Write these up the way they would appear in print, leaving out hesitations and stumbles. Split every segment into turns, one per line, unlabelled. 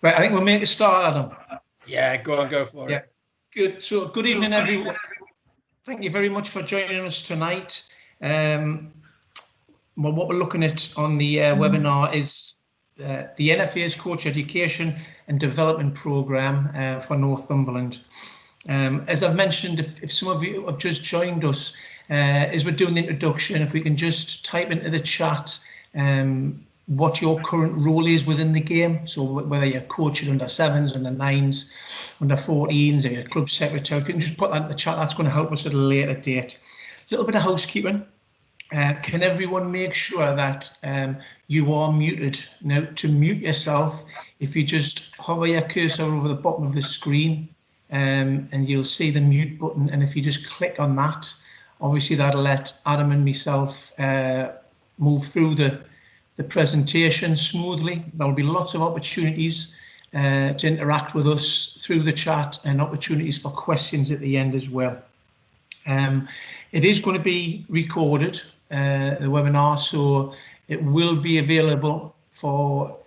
Right, I think we'll make a start, Adam.
Yeah, go for it.
Good. So, good evening, everyone. Thank you very much for joining us tonight. Well, what we're looking at on the webinar is the NFA's Coach Education and Development Programme for Northumberland. As I've mentioned, if some of you have just joined us, as we're doing the introduction, if we can just type into the chat what your current role is within the game. So whether you're coaching under 7s, under 9s, under 14s, or you're club secretary, if you can just put that in the chat, that's going to help us at a later date. A little bit of housekeeping. Can everyone make sure that you are muted? Now, to mute yourself, if you just hover your cursor over the bottom of the screen, and you'll see the mute button, and if you just click on that, obviously that'll let Adam and myself move through the presentation smoothly. There'll be lots of opportunities to interact with us through the chat and opportunities for questions at the end as well. It is going to be recorded, the webinar, so it will be available for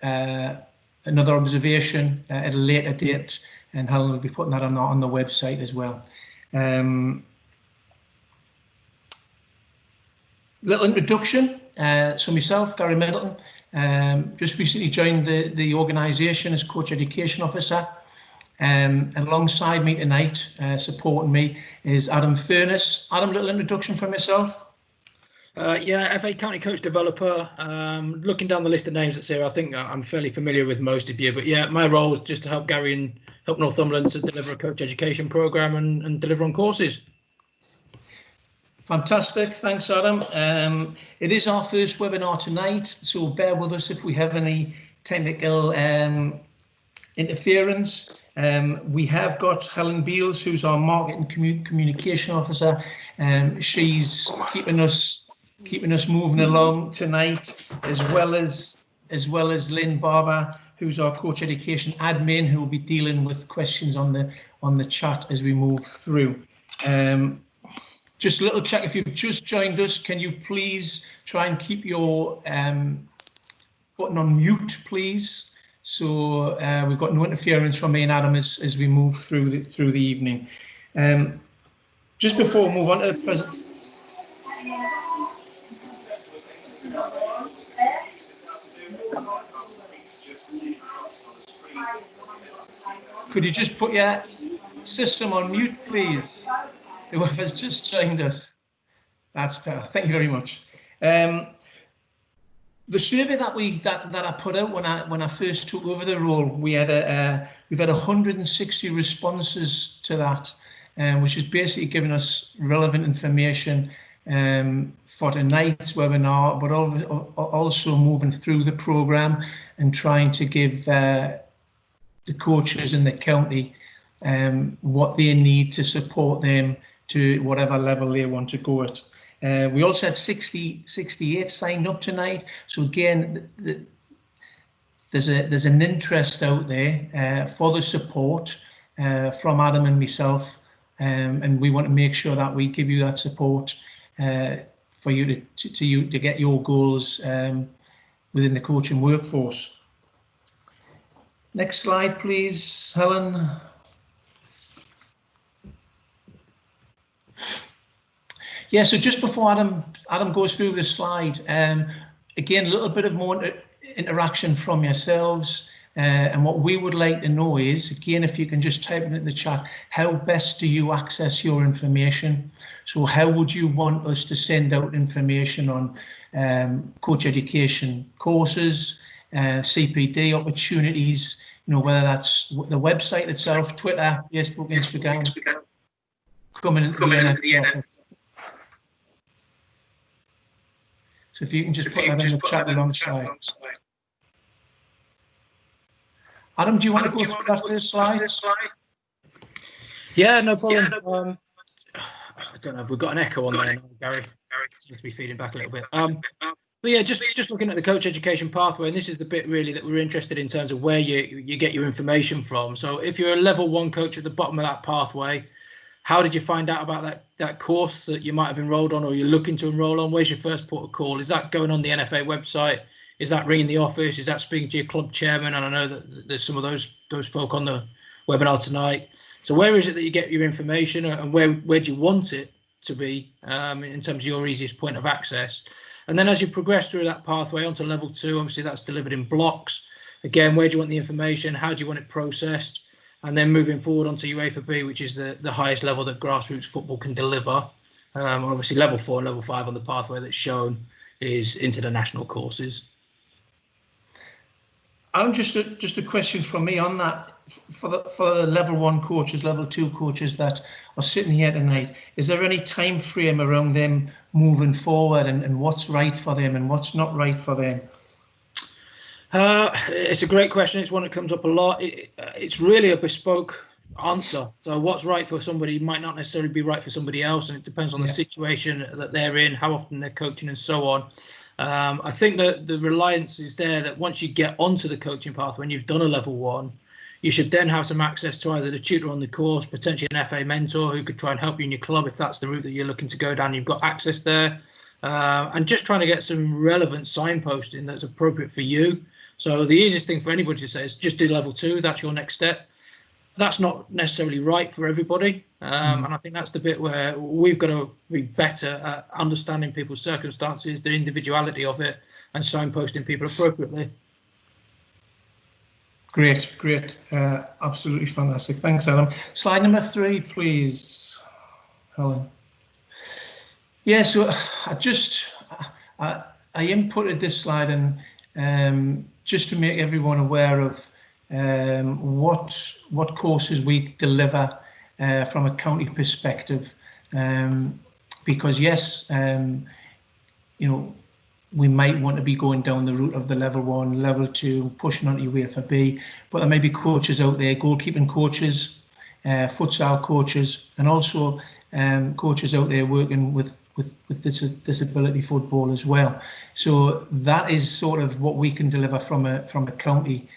another observation at a later date, and Helen will be putting that on the website as well. Little introduction. So myself, Gary Middleton, just recently joined the organisation as Coach Education Officer. Alongside me tonight, supporting me, is Adam Furness. Adam, little introduction from yourself.
Yeah, FA County Coach Developer. Looking down the list of names that's here, I think I'm fairly familiar with most of you. But yeah, my role is just to help Gary and help Northumberland to deliver a coach education programme and deliver on courses.
Fantastic, thanks Adam. It is our first webinar tonight, so bear with us if we have any technical interference. We have got Helen Beals, who's our Marketing Communication Officer. She's keeping us moving along tonight, as well as Lynn Barber, who's our Coach Education Admin, who will be dealing with questions on the chat as we move through. Just a little check, if you've just joined us, can you please try and keep your button on mute, please? So we've got no interference from me and Adam as we move through the evening. Just before we move on to the present. Could you just put your system on mute, please? Whoever's just joined us. That's better. Thank you very much. The survey that I put out when I first took over the role, we've had 160 responses to that, which has basically given us relevant information for tonight's webinar, but also moving through the programme and trying to give the coaches in the county what they need to support them to whatever level they want to go at. We also had 68 signed up tonight. So again, there's an interest out there for the support from Adam and myself, and we want to make sure that we give you that support for you to get your goals within the coaching workforce. Next slide, please, Helen. Yeah, so just before Adam goes through this slide, again, a little bit of more interaction from yourselves, and what we would like to know is, again, if you can just type it in the chat, how best do you access your information? So how would you want us to send out information on coach education courses, CPD opportunities, whether that's the website itself, Twitter, Facebook, Instagram, coming into the NFA. So if you can just put that in the chat alongside. Adam, do you want to go through that first slide?
Yeah, no problem. I don't know if we've got an echo on there now, Gary. Seems to be feeding back a little bit. But yeah, just looking at the coach education pathway, and this is the bit really that we're interested in terms of where you get your information from. So if you're a level 1 coach at the bottom of that pathway, how did you find out about that course that you might have enrolled on or you're looking to enroll on? Where's your first port of call? Is that going on the NFA website? Is that ringing the office? Is that speaking to your club chairman? And I know that there's some of those folk on the webinar tonight. So where is it that you get your information, and where do you want it to be in terms of your easiest point of access? And then as you progress through that pathway onto level 2, obviously that's delivered in blocks. Again, where do you want the information? How do you want it processed? And then moving forward onto UEFA B, which is the highest level that grassroots football can deliver. Obviously level 4 and level 5 on the pathway that's shown is into the national courses.
Alan, just a question from me on that. For the level 1 coaches, level 2 coaches that are sitting here tonight, is there any time frame around them moving forward, and what's right for them and what's not right for them?
It's a great question. It's one that comes up a lot. It's really a bespoke answer. So what's right for somebody might not necessarily be right for somebody else, and it depends on the situation that they're in, how often they're coaching, and so on. I think that the reliance is there that once you get onto the coaching path, when you've done a level 1, you should then have some access to either the tutor on the course, potentially an FA mentor who could try and help you in your club if that's the route that you're looking to go down. You've got access there, and just trying to get some relevant signposting that's appropriate for you. So the easiest thing for anybody to say is just do level 2. That's your next step. That's not necessarily right for everybody. And I think that's the bit where we've got to be better at understanding people's circumstances, the individuality of it, and signposting people appropriately.
Great. Absolutely fantastic. Thanks, Adam. Slide number 3, please, Helen. Yeah, so I inputted this slide and just to make everyone aware of what courses we deliver from a county perspective, because yes, we might want to be going down the route of the level 1, level 2, pushing on to UEFA B, but there may be coaches out there, goalkeeping coaches, futsal coaches, and also coaches out there working with disability football as well. So that is sort of what we can deliver from a county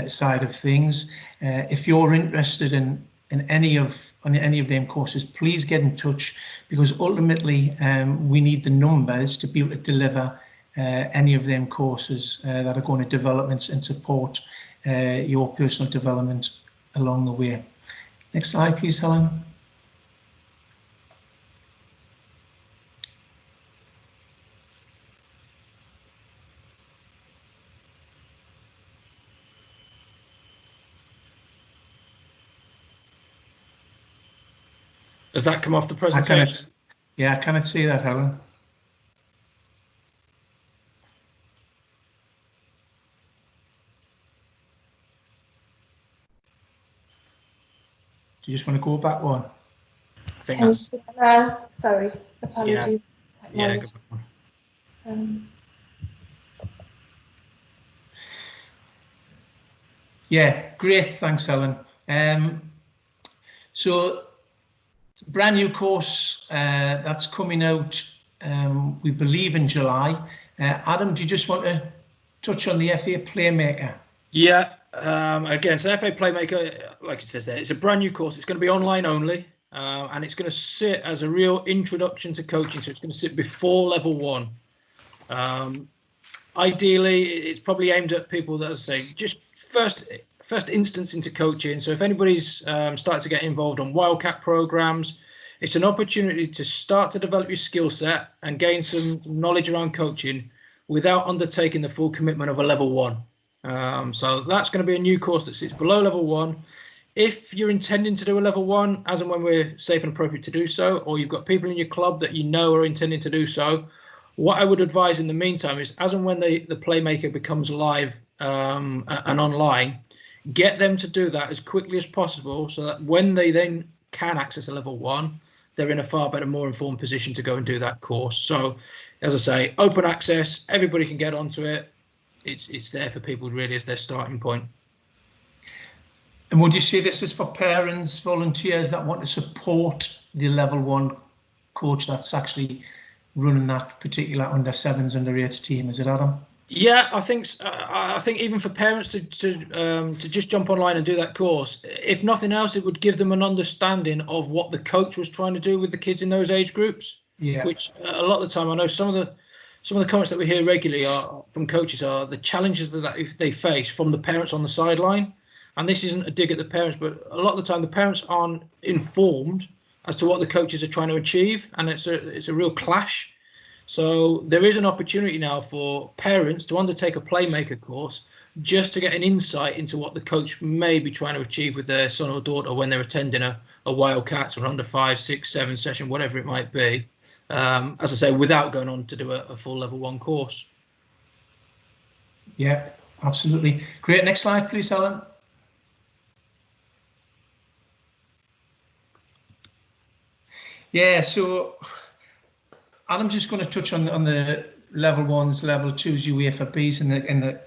side of things. If you're interested in any of them courses, please get in touch, because ultimately we need the numbers to be able to deliver any of them courses that are going to developments and support your personal development along the way. Next slide, please, Helen.
Does that come off the presentation?
I cannot see that, Helen. Do you just want to go back one?
I think that's...
Sorry, apologies.
Yeah.
Yeah, great. Thanks, Helen. So, brand new course that's coming out, we believe, in July. Adam, do you just want to touch on the FA Playmaker?
Yeah. Again, so FA Playmaker, like it says there, it's a brand new course. It's going to be online only, and it's going to sit as a real introduction to coaching. So it's going to sit before level 1. Ideally, it's probably aimed at people that, as I say, just first instance into coaching. So if anybody's started to get involved on Wildcat programs, it's an opportunity to start to develop your skill set and gain some knowledge around coaching without undertaking the full commitment of a level 1. So that's going to be a new course that sits below level 1. If you're intending to do a level 1, as and when we're safe and appropriate to do so, or you've got people in your club that you know are intending to do so, what I would advise in the meantime is, as and when the Playmaker becomes live and online, get them to do that as quickly as possible, so that when they then can access a level 1, they're in a far better, more informed position to go and do that course. So, as I say, open access, everybody can get onto it. It's there for people really as their starting point.
And would you say this is for parents, volunteers that want to support the level 1 coach that's actually running that particular under 7s, under 8s team? Is it, Adam?
Yeah, I think even for parents to just jump online and do that course, if nothing else, it would give them an understanding of what the coach was trying to do with the kids in those age groups. Yeah. Which a lot of the time, I know some of some of the comments that we hear regularly from coaches are the challenges that they face from the parents on the sideline. And this isn't a dig at the parents, but a lot of the time the parents aren't informed as to what the coaches are trying to achieve, and it's a real clash. So there is an opportunity now for parents to undertake a playmaker course just to get an insight into what the coach may be trying to achieve with their son or daughter when they're attending a Wildcats or under 5, 6, 7 session, whatever it might be. As I say, without going on to do a full level 1 course.
Yeah, absolutely. Great. Next slide, please, Helen. Yeah, so Adam's just going to touch on the level 1s, level 2s, UEFA Bs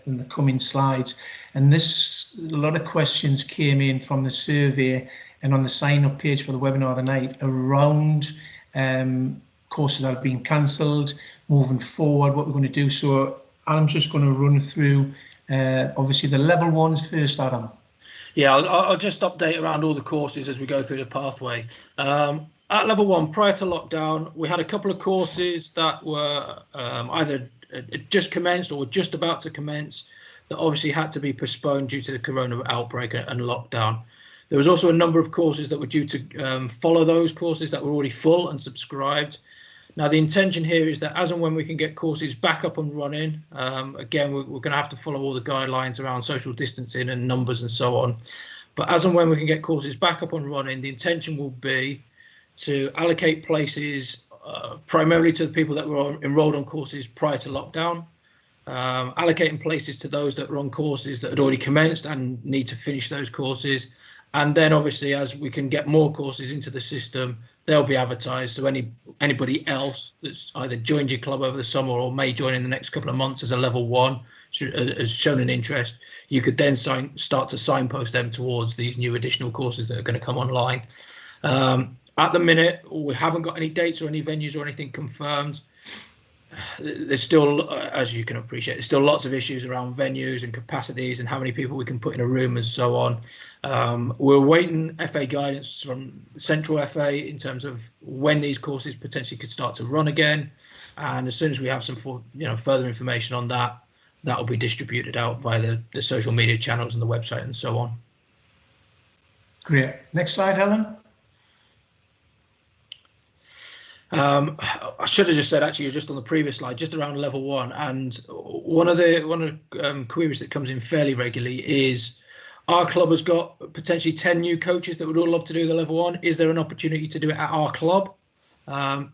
in the coming slides. And a lot of questions came in from the survey and on the sign-up page for the webinar tonight around courses that have been cancelled, moving forward, what we're going to do. So Adam's just going to run through, obviously, the level 1s first, Adam.
Yeah, I'll just update around all the courses as we go through the pathway. At level 1, prior to lockdown, we had a couple of courses that were either just commenced or just about to commence that obviously had to be postponed due to the corona outbreak and lockdown. There was also a number of courses that were due to follow those courses that were already full and subscribed. Now, the intention here is that as and when we can get courses back up and running, again, we're going to have to follow all the guidelines around social distancing and numbers and so on. But as and when we can get courses back up and running, the intention will be to allocate places primarily to the people that were enrolled on courses prior to lockdown, allocating places to those that were on courses that had already commenced and need to finish those courses. And then obviously, as we can get more courses into the system, they'll be advertised. So anybody else that's either joined your club over the summer or may join in the next couple of months as a level 1 has shown an interest, you could then start to signpost them towards these new additional courses that are going to come online. At the minute, we haven't got any dates or any venues or anything confirmed. There's still, as you can appreciate, there's still lots of issues around venues and capacities and how many people we can put in a room and so on. We're waiting FA guidance from Central FA in terms of when these courses potentially could start to run again. And as soon as we have some further information on that, that will be distributed out via the social media channels and the website and so on.
Great. Next slide, Helen.
I should have just said, actually, just on the previous slide, just around level 1, and one of the queries that comes in fairly regularly is, our club has got potentially 10 new coaches that would all love to do the level 1. Is there an opportunity to do it at our club?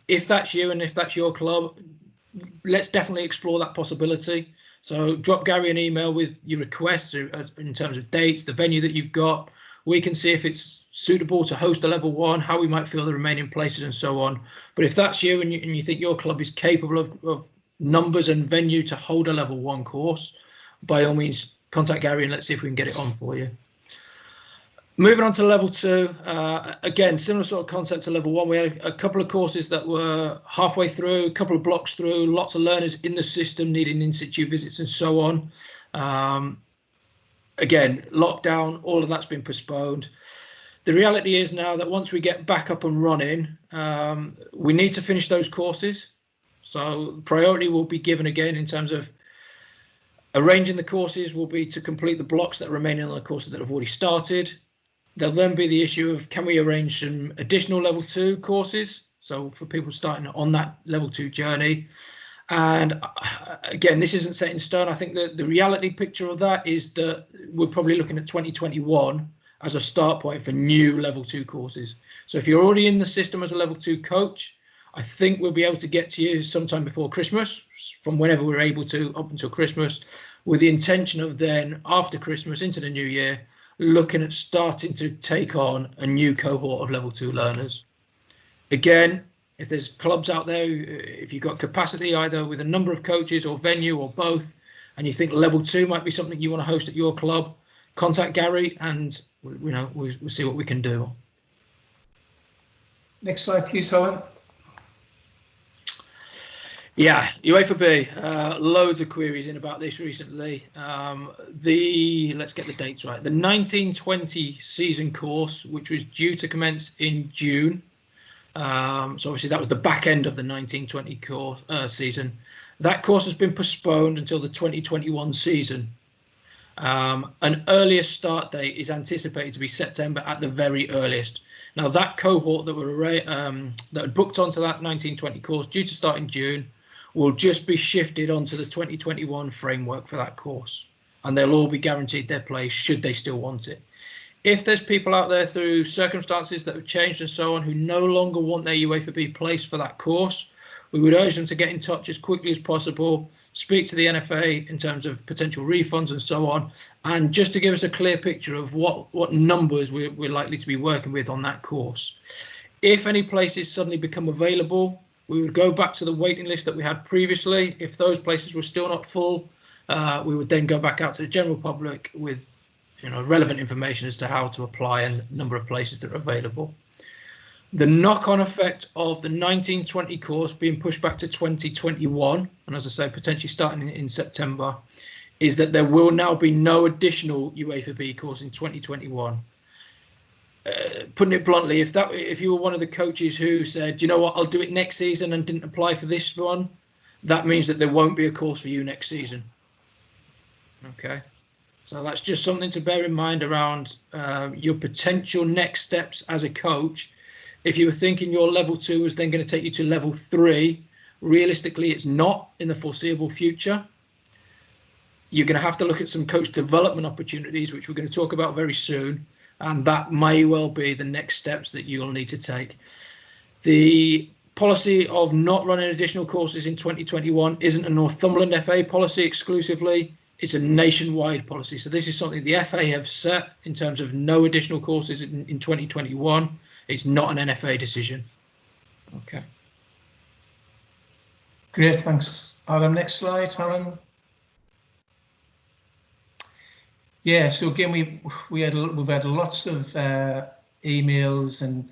If that's you and if that's your club, let's definitely explore that possibility. So drop Gary an email with your requests in terms of dates, the venue that you've got. We can see if it's suitable to host a level 1, how we might fill the remaining places and so on. But if that's you and you think your club is capable of numbers and venue to hold a level 1 course, by all means, contact Gary and let's see if we can get it on for you. Moving on to level 2, again, similar sort of concept to level 1. We had a couple of courses that were halfway through, a couple of blocks through, lots of learners in the system needing in-situ visits and so on. Again, lockdown, all of that's been postponed. The reality is now that once we get back up and running, we need to finish those courses. So priority will be given again in terms of arranging the courses will be to complete the blocks that are remaining on the courses that have already started. There'll then be the issue of, can we arrange some additional level 2 courses? So for people starting on that level 2 journey. And again, this isn't set in stone. I think that the reality picture of that is that we're probably looking at 2021 as a start point for new level 2 courses. So if you're already in the system as a level 2 coach, I think we'll be able to get to you sometime before Christmas, from whenever we're able to up until Christmas, with the intention of then after Christmas into the new year, looking at starting to take on a new cohort of level 2 learners. Again, if there's clubs out there, if you've got capacity either with a number of coaches or venue or both, and you think level 2 might be something you want to host at your club, contact Gary and we'll see what we can do.
Next slide, please, Helen.
Yeah, UEFA B, loads of queries in about this recently. Let's get the dates right. The 1920 season course, which was due to commence in June. So obviously that was the back end of the 1920 course season. That course has been postponed until the 2021 season. An earliest start date is anticipated to be September at the very earliest. Now, that cohort that that had booked onto that 1920 course due to start in June will just be shifted onto the 2021 framework for that course, and they'll all be guaranteed their place should they still want it. If there's people out there through circumstances that have changed and so on who no longer want their UEFA B place for that course, we would urge them to get in touch as quickly as possible, speak to the NFA in terms of potential refunds and so on, and just to give us a clear picture of what numbers we're likely to be working with on that course. If any places suddenly become available, we would go back to the waiting list that we had previously. If those places were still not full, we would then go back out to the general public with relevant information as to how to apply and number of places that are available. The knock-on effect of the 1920 course being pushed back to 2021, and as I say, potentially starting in September, is that there will now be no additional UEFA B course in 2021. Putting it bluntly, if you were one of the coaches who said, you know what, I'll do it next season and didn't apply for this one, that means that there won't be a course for you next season. Okay, so that's just something to bear in mind around your potential next steps as a coach. If you were thinking your level 2 was then going to take you to level 3, realistically, it's not in the foreseeable future. You're going to have to look at some coach development opportunities, which we're going to talk about very soon. And that may well be the next steps that you'll need to take. The policy of not running additional courses in 2021 isn't a Northumberland FA policy exclusively. It's a nationwide policy. So this is something the FA have set in terms of no additional courses in 2021. It's not an NFA decision. Okay.
Great, thanks, Alan. Next slide, Alan. Yeah, so again, we've had lots of emails and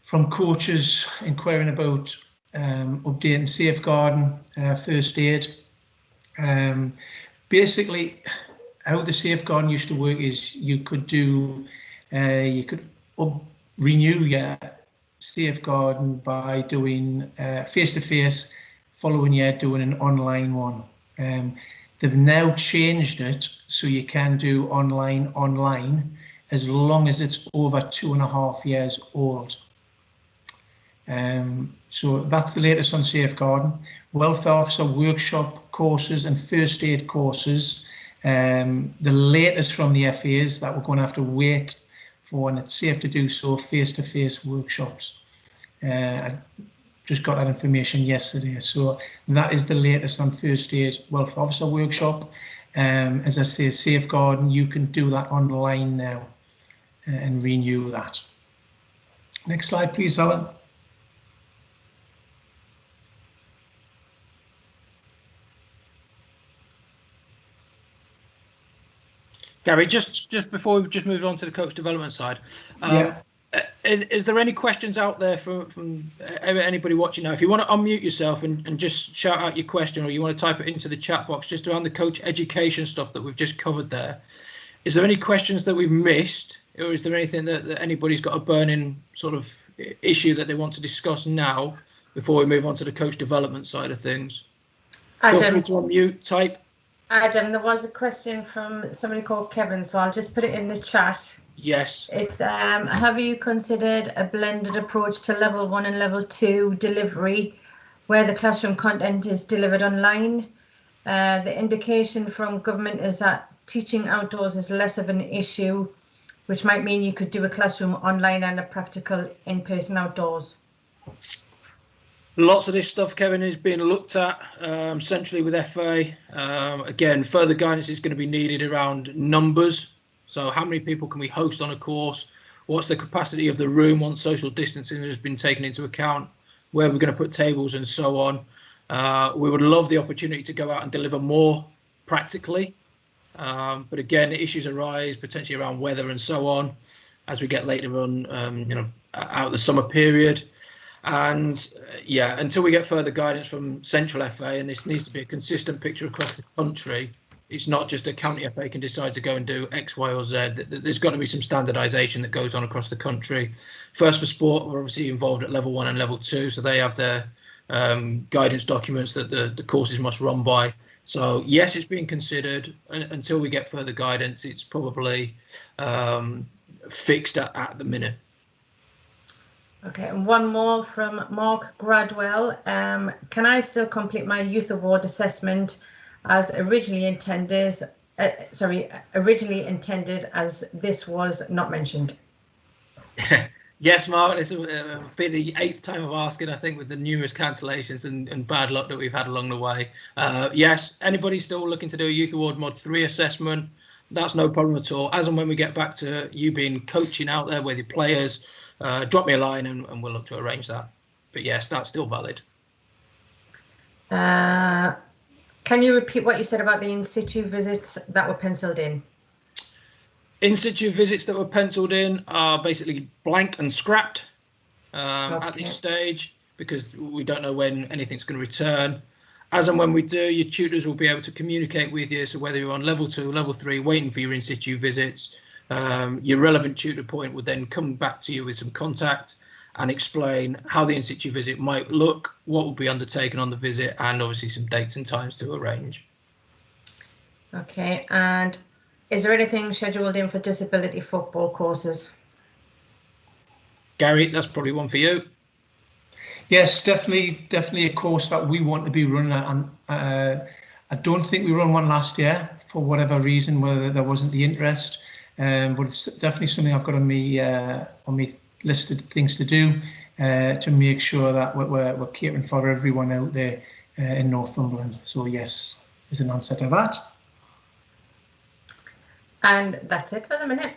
from coaches inquiring about updating safeguarding, first aid. Basically, how the safeguarding used to work is you could renew your safeguarding by doing face-to-face, following year doing an online one. They've now changed it so you can do online as long as it's over 2.5 years old. So that's the latest on safeguarding. Welfare officer workshop courses and first aid courses. The latest from the FA is that we're going to have to wait for, and it's safe to do so, face-to-face workshops. I just got that information yesterday. So that is the latest on first aid welfare officer workshop. As I say, safeguarding, you can do that online now and renew that. Next slide, please, Alan.
Gary, just before we just move on to the coach development side, is there any questions out there from anybody watching now? If you want to unmute yourself and just shout out your question, or you want to type it into the chat box just around the coach education stuff that we've just covered there. Is there any questions that we've missed, or is there anything that anybody's got a burning sort of issue that they want to discuss now before we move on to the coach development side of things? Feel free to unmute, type.
Adam, there was a question from somebody called Kevin, so I'll just put it in the chat.
Yes.
It's have you considered a blended approach to level 1 and level 2 delivery where the classroom content is delivered online? The indication from government is that teaching outdoors is less of an issue, which might mean you could do a classroom online and a practical in-person outdoors.
Lots of this stuff, Kevin, is being looked at centrally with FA. Again, further guidance is going to be needed around numbers. So how many people can we host on a course? What's the capacity of the room once social distancing has been taken into account? Where we're going to put tables and so on. We would love the opportunity to go out and deliver more practically. But again, issues arise potentially around weather and so on as we get later on, out the summer period. And yeah, until we get further guidance from Central FA, and this needs to be a consistent picture across the country, it's not just a county FA can decide to go and do X, Y or Z. There's got to be some standardisation that goes on across the country. First for Sport, we're obviously involved at level 1 and level 2, so they have their guidance documents that the courses must run by. So yes, it's being considered. Until we get further guidance, it's probably fixed at the minute.
Okay, and one more from Mark Gradwell. Can I still complete my youth award assessment as originally intended? Originally intended, as this was not mentioned.
Yes, Mark. This will be the 8th time of asking, I think, with the numerous cancellations and bad luck that we've had along the way. Yes, anybody still looking to do a Youth Award Mod 3 assessment, that's no problem at all. As and when we get back to you being coaching out there with your players, drop me a line and we'll look to arrange that. But yes, that's still valid.
Can you repeat what you said about the in-situ visits that were penciled in?
In-situ visits that were penciled in are basically blank and scrapped at this stage, because we don't know when anything's going to return. As and when we do, your tutors will be able to communicate with you. So whether you're on level 2, level 3, waiting for your in-situ visits, your relevant tutor point would then come back to you with some contact and explain how the in-situ visit might look, what will be undertaken on the visit, and obviously some dates and times to arrange.
Okay, and is there anything scheduled in for disability football courses?
Gary, that's probably one for you.
Yes, definitely a course that we want to be running. And I don't think we run one last year for whatever reason, whether there wasn't the interest. But it's definitely something I've got on me list of things to do to make sure that we're catering for everyone out there in Northumberland. So yes, is an answer to that.
And that's it for the minute.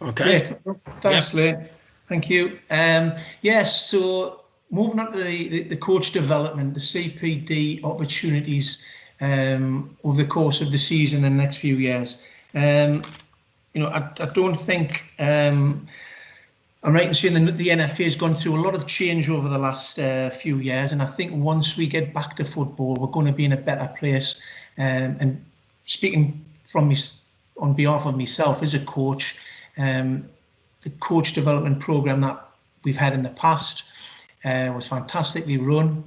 Okay.
Great. Thanks, yep. Lee. Thank you. Yes, so moving on to the coach development, the CPD opportunities over the course of the season and the next few years. I don't think I'm right in saying that the NFA has gone through a lot of change over the last few years, and I think once we get back to football, we're going to be in a better place. And speaking from me on behalf of myself as a coach, the coach development program that we've had in the past was fantastically run.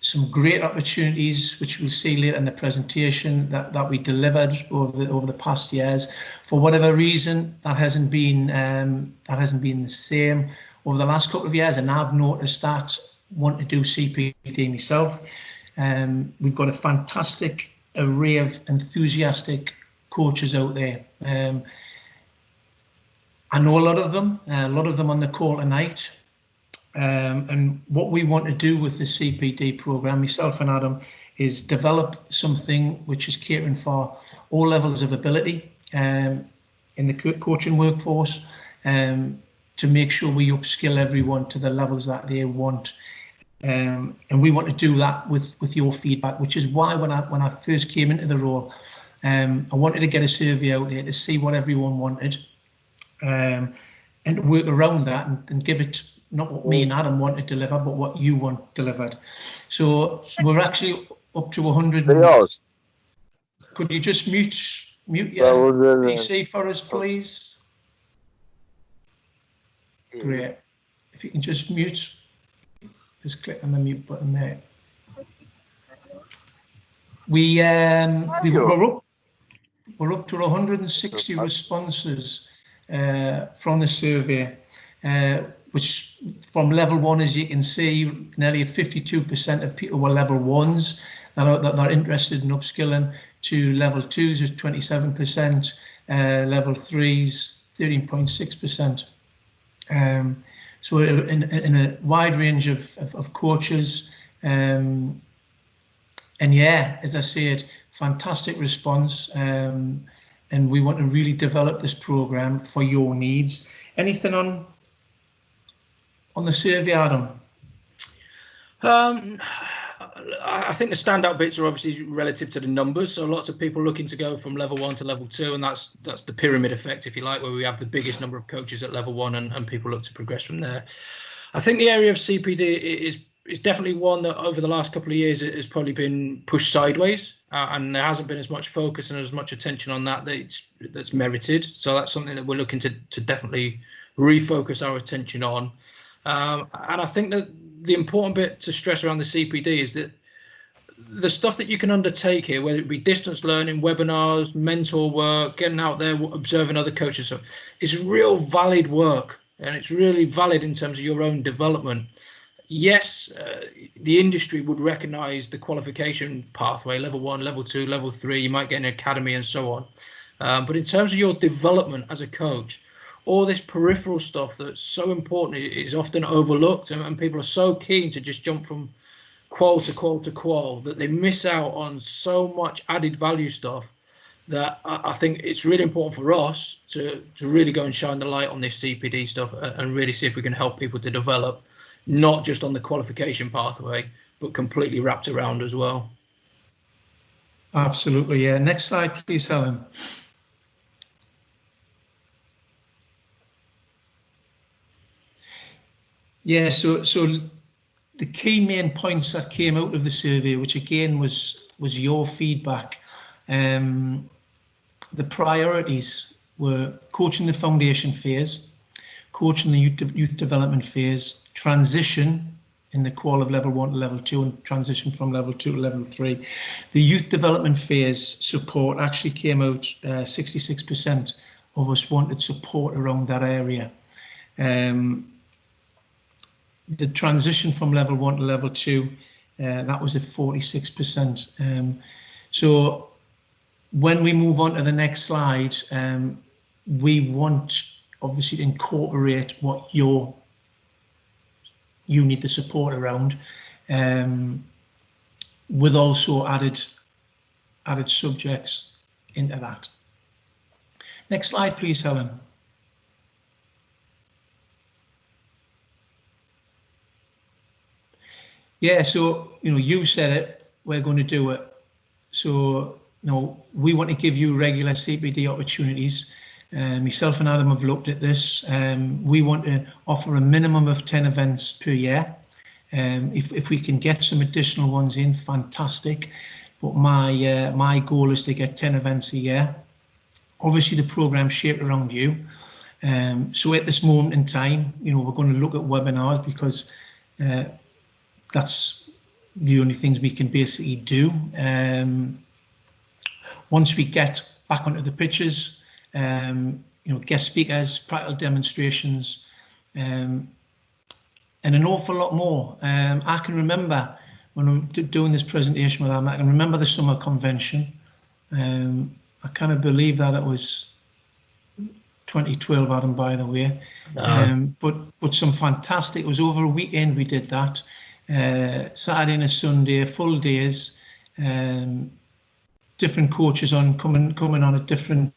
Some great opportunities, which we'll see later in the presentation, that we delivered over the past years. For whatever reason, that hasn't been the same over the last couple of years, and I've noticed that. Want to do CPD myself. We've got a fantastic array of enthusiastic coaches out there. I know a lot of them on the call tonight. And what we want to do with the CPD program, myself and Adam, is develop something which is catering for all levels of ability in the coaching workforce, to make sure we upskill everyone to the levels that they want. And we want to do that with your feedback, which is why when I first came into the role, I wanted to get a survey out there to see what everyone wanted, and to work around that and give it not what me and Adam want to deliver, but what you want delivered. So we're actually up to 100. Could you just mute your PC for us, please? Great. If you can just mute, just click on the mute button there. We're up to 160 responses from the survey, which from level 1, as you can see, nearly 52% of people were level 1s that are interested in upskilling, to level 2s is 27%, level 3s 13.6%. So in a wide range of coaches, and yeah, as I said, fantastic response, and we want to really develop this program for your needs. Anything on the survey, Adam?
I think the standout bits are obviously relative to the numbers. So lots of people looking to go from level 1 to level 2, and that's the pyramid effect, if you like, where we have the biggest number of coaches at level 1 and people look to progress from there. I think the area of CPD is definitely one that over the last couple of years has probably been pushed sideways, and there hasn't been as much focus and as much attention on that's merited. So that's something that we're looking to definitely refocus our attention on. And I think that the important bit to stress around the CPD is that the stuff that you can undertake here, whether it be distance learning, webinars, mentor work, getting out there, observing other coaches, so it's real valid work, and it's really valid in terms of your own development. Yes, the industry would recognize the qualification pathway, level 1, level 2, level 3, you might get an academy and so on. But in terms of your development as a coach, all this peripheral stuff that's so important is often overlooked, and people are so keen to just jump from qual to qual to qual that they miss out on so much added value stuff that I think it's really important for us to really go and shine the light on this CPD stuff and really see if we can help people to develop, not just on the qualification pathway, but completely wrapped around as well.
Absolutely, yeah. Next slide, please, Helen. Yeah, so the key main points that came out of the survey, which again was your feedback, the priorities were coaching the foundation phase, coaching the youth development phase, transition in the qual of level 1 to level 2, and transition from level 2 to level 3. The youth development phase support actually came out, 66% of us wanted support around that area. The transition from level 1 to level 2, that was at 46%. So when we move on to the next slide, we want obviously to incorporate what you need the support around, with also added subjects into that. Next slide, please, Helen. Yeah, so you said it, we're going to do it. So we want to give you regular CPD opportunities. Myself and Adam have looked at this. We want to offer a minimum of 10 events per year. If we can get some additional ones in, fantastic. But my goal is to get 10 events a year. Obviously, the program's shaped around you. So at this moment in time, we're going to look at webinars because that's the only things we can basically do. Once we get back onto the pitches, guest speakers, practical demonstrations, and an awful lot more. I can remember when I'm doing this presentation with Adam, I can remember the summer convention. I kind of believe that it was 2012, Adam, by the way. But some fantastic, it was over a weekend we did that. Saturday and a Sunday, full days, different coaches coming on at different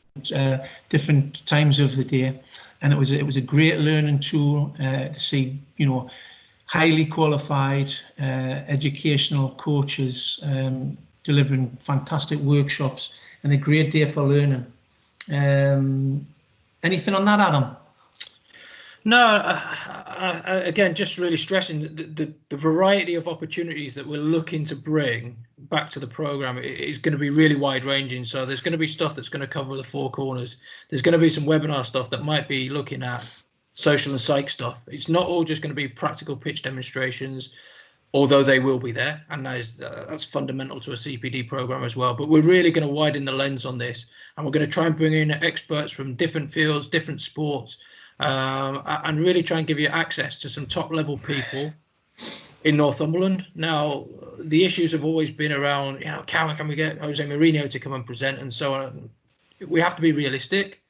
times of the day, and it was a great learning tool to see highly qualified educational coaches delivering fantastic workshops, and a great day for learning. Anything on that, Adam?
No, again, just really stressing the variety of opportunities that we're looking to bring back to the programme is going to be really wide ranging. So there's going to be stuff that's going to cover the four corners. There's going to be some webinar stuff that might be looking at social and psych stuff. It's not all just going to be practical pitch demonstrations, although they will be there, and that's fundamental to a CPD programme as well. But we're really going to widen the lens on this, and we're going to try and bring in experts from different fields, different sports, and really try and give you access to some top level people in Northumberland. Now, the issues have always been around, can we get Jose Mourinho to come and present and so on. We have to be realistic,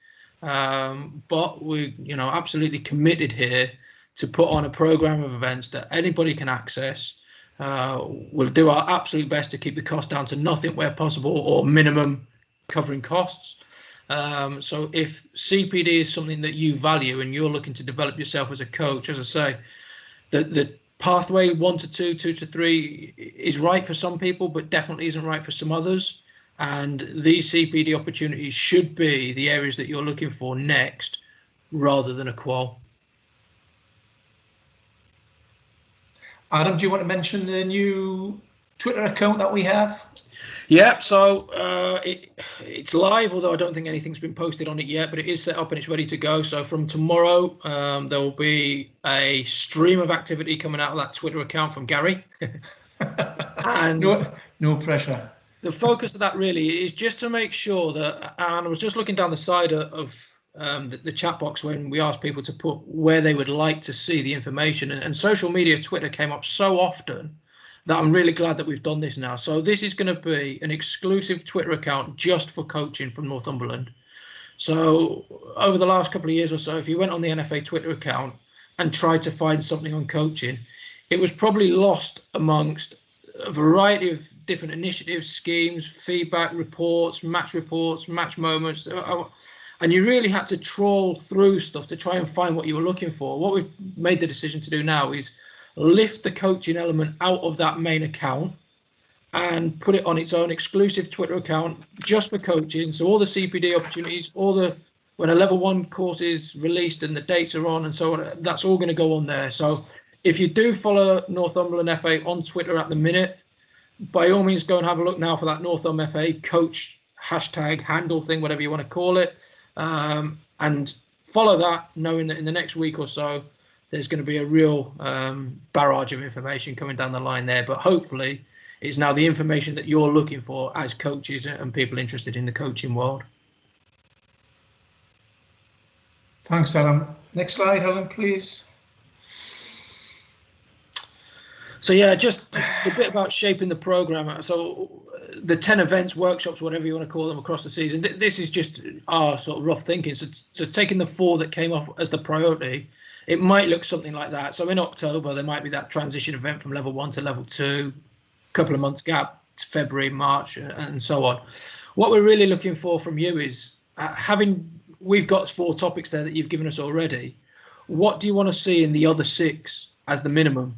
but we're absolutely committed here to put on a program of events that anybody can access. We'll do our absolute best to keep the cost down to nothing where possible, or minimum covering costs. So if CPD is something that you value and you're looking to develop yourself as a coach, as I say, the pathway 1 to 2, 2 to 3 is right for some people, but definitely isn't right for some others. And these CPD opportunities should be the areas that you're looking for next, rather than a qual.
Adam, do you want to mention the new Twitter account that we have?
Yeah, so it's live, although I don't think anything's been posted on it yet, but it is set up and it's ready to go. So from tomorrow, there will be a stream of activity coming out of that Twitter account from Gary. And
no pressure.
The focus of that really is just to make sure that, and I was just looking down the side of the chat box when we asked people to put where they would like to see the information, and social media, Twitter came up so often that I'm really glad that we've done this now. So this is going to be an exclusive Twitter account just for coaching from Northumberland. So over the last couple of years or so, if you went on the NFA Twitter account and tried to find something on coaching, it was probably lost amongst a variety of different initiatives, schemes, feedback, reports, match moments. And you really had to trawl through stuff to try and find what you were looking for. What we've made the decision to do now is lift the coaching element out of that main account and put it on its own exclusive Twitter account just for coaching. So all the CPD opportunities, when a level 1 course is released and the dates are on and so on, that's all going to go on there. So if you do follow Northumberland FA on Twitter at the minute, by all means go and have a look now for that Northum FA coach hashtag handle thing, whatever you want to call it, and follow that, knowing that in the next week or so there's going to be a real barrage of information coming down the line there. But hopefully it's now the information that you're looking for as coaches and people interested in the coaching world.
Thanks, Alan. Next slide, Helen, please.
So yeah, just a bit about shaping the program. So the 10 events, workshops, whatever you want to call them across the season, this is just our sort of rough thinking. So taking the 4 that came up as the priority, it might look something like that. So in October, there might be that transition event from level 1 to level 2, a couple of months gap to February, March, and so on. What we're really looking for from you is we've got 4 topics there that you've given us already. What do you want to see in the other 6 as the minimum?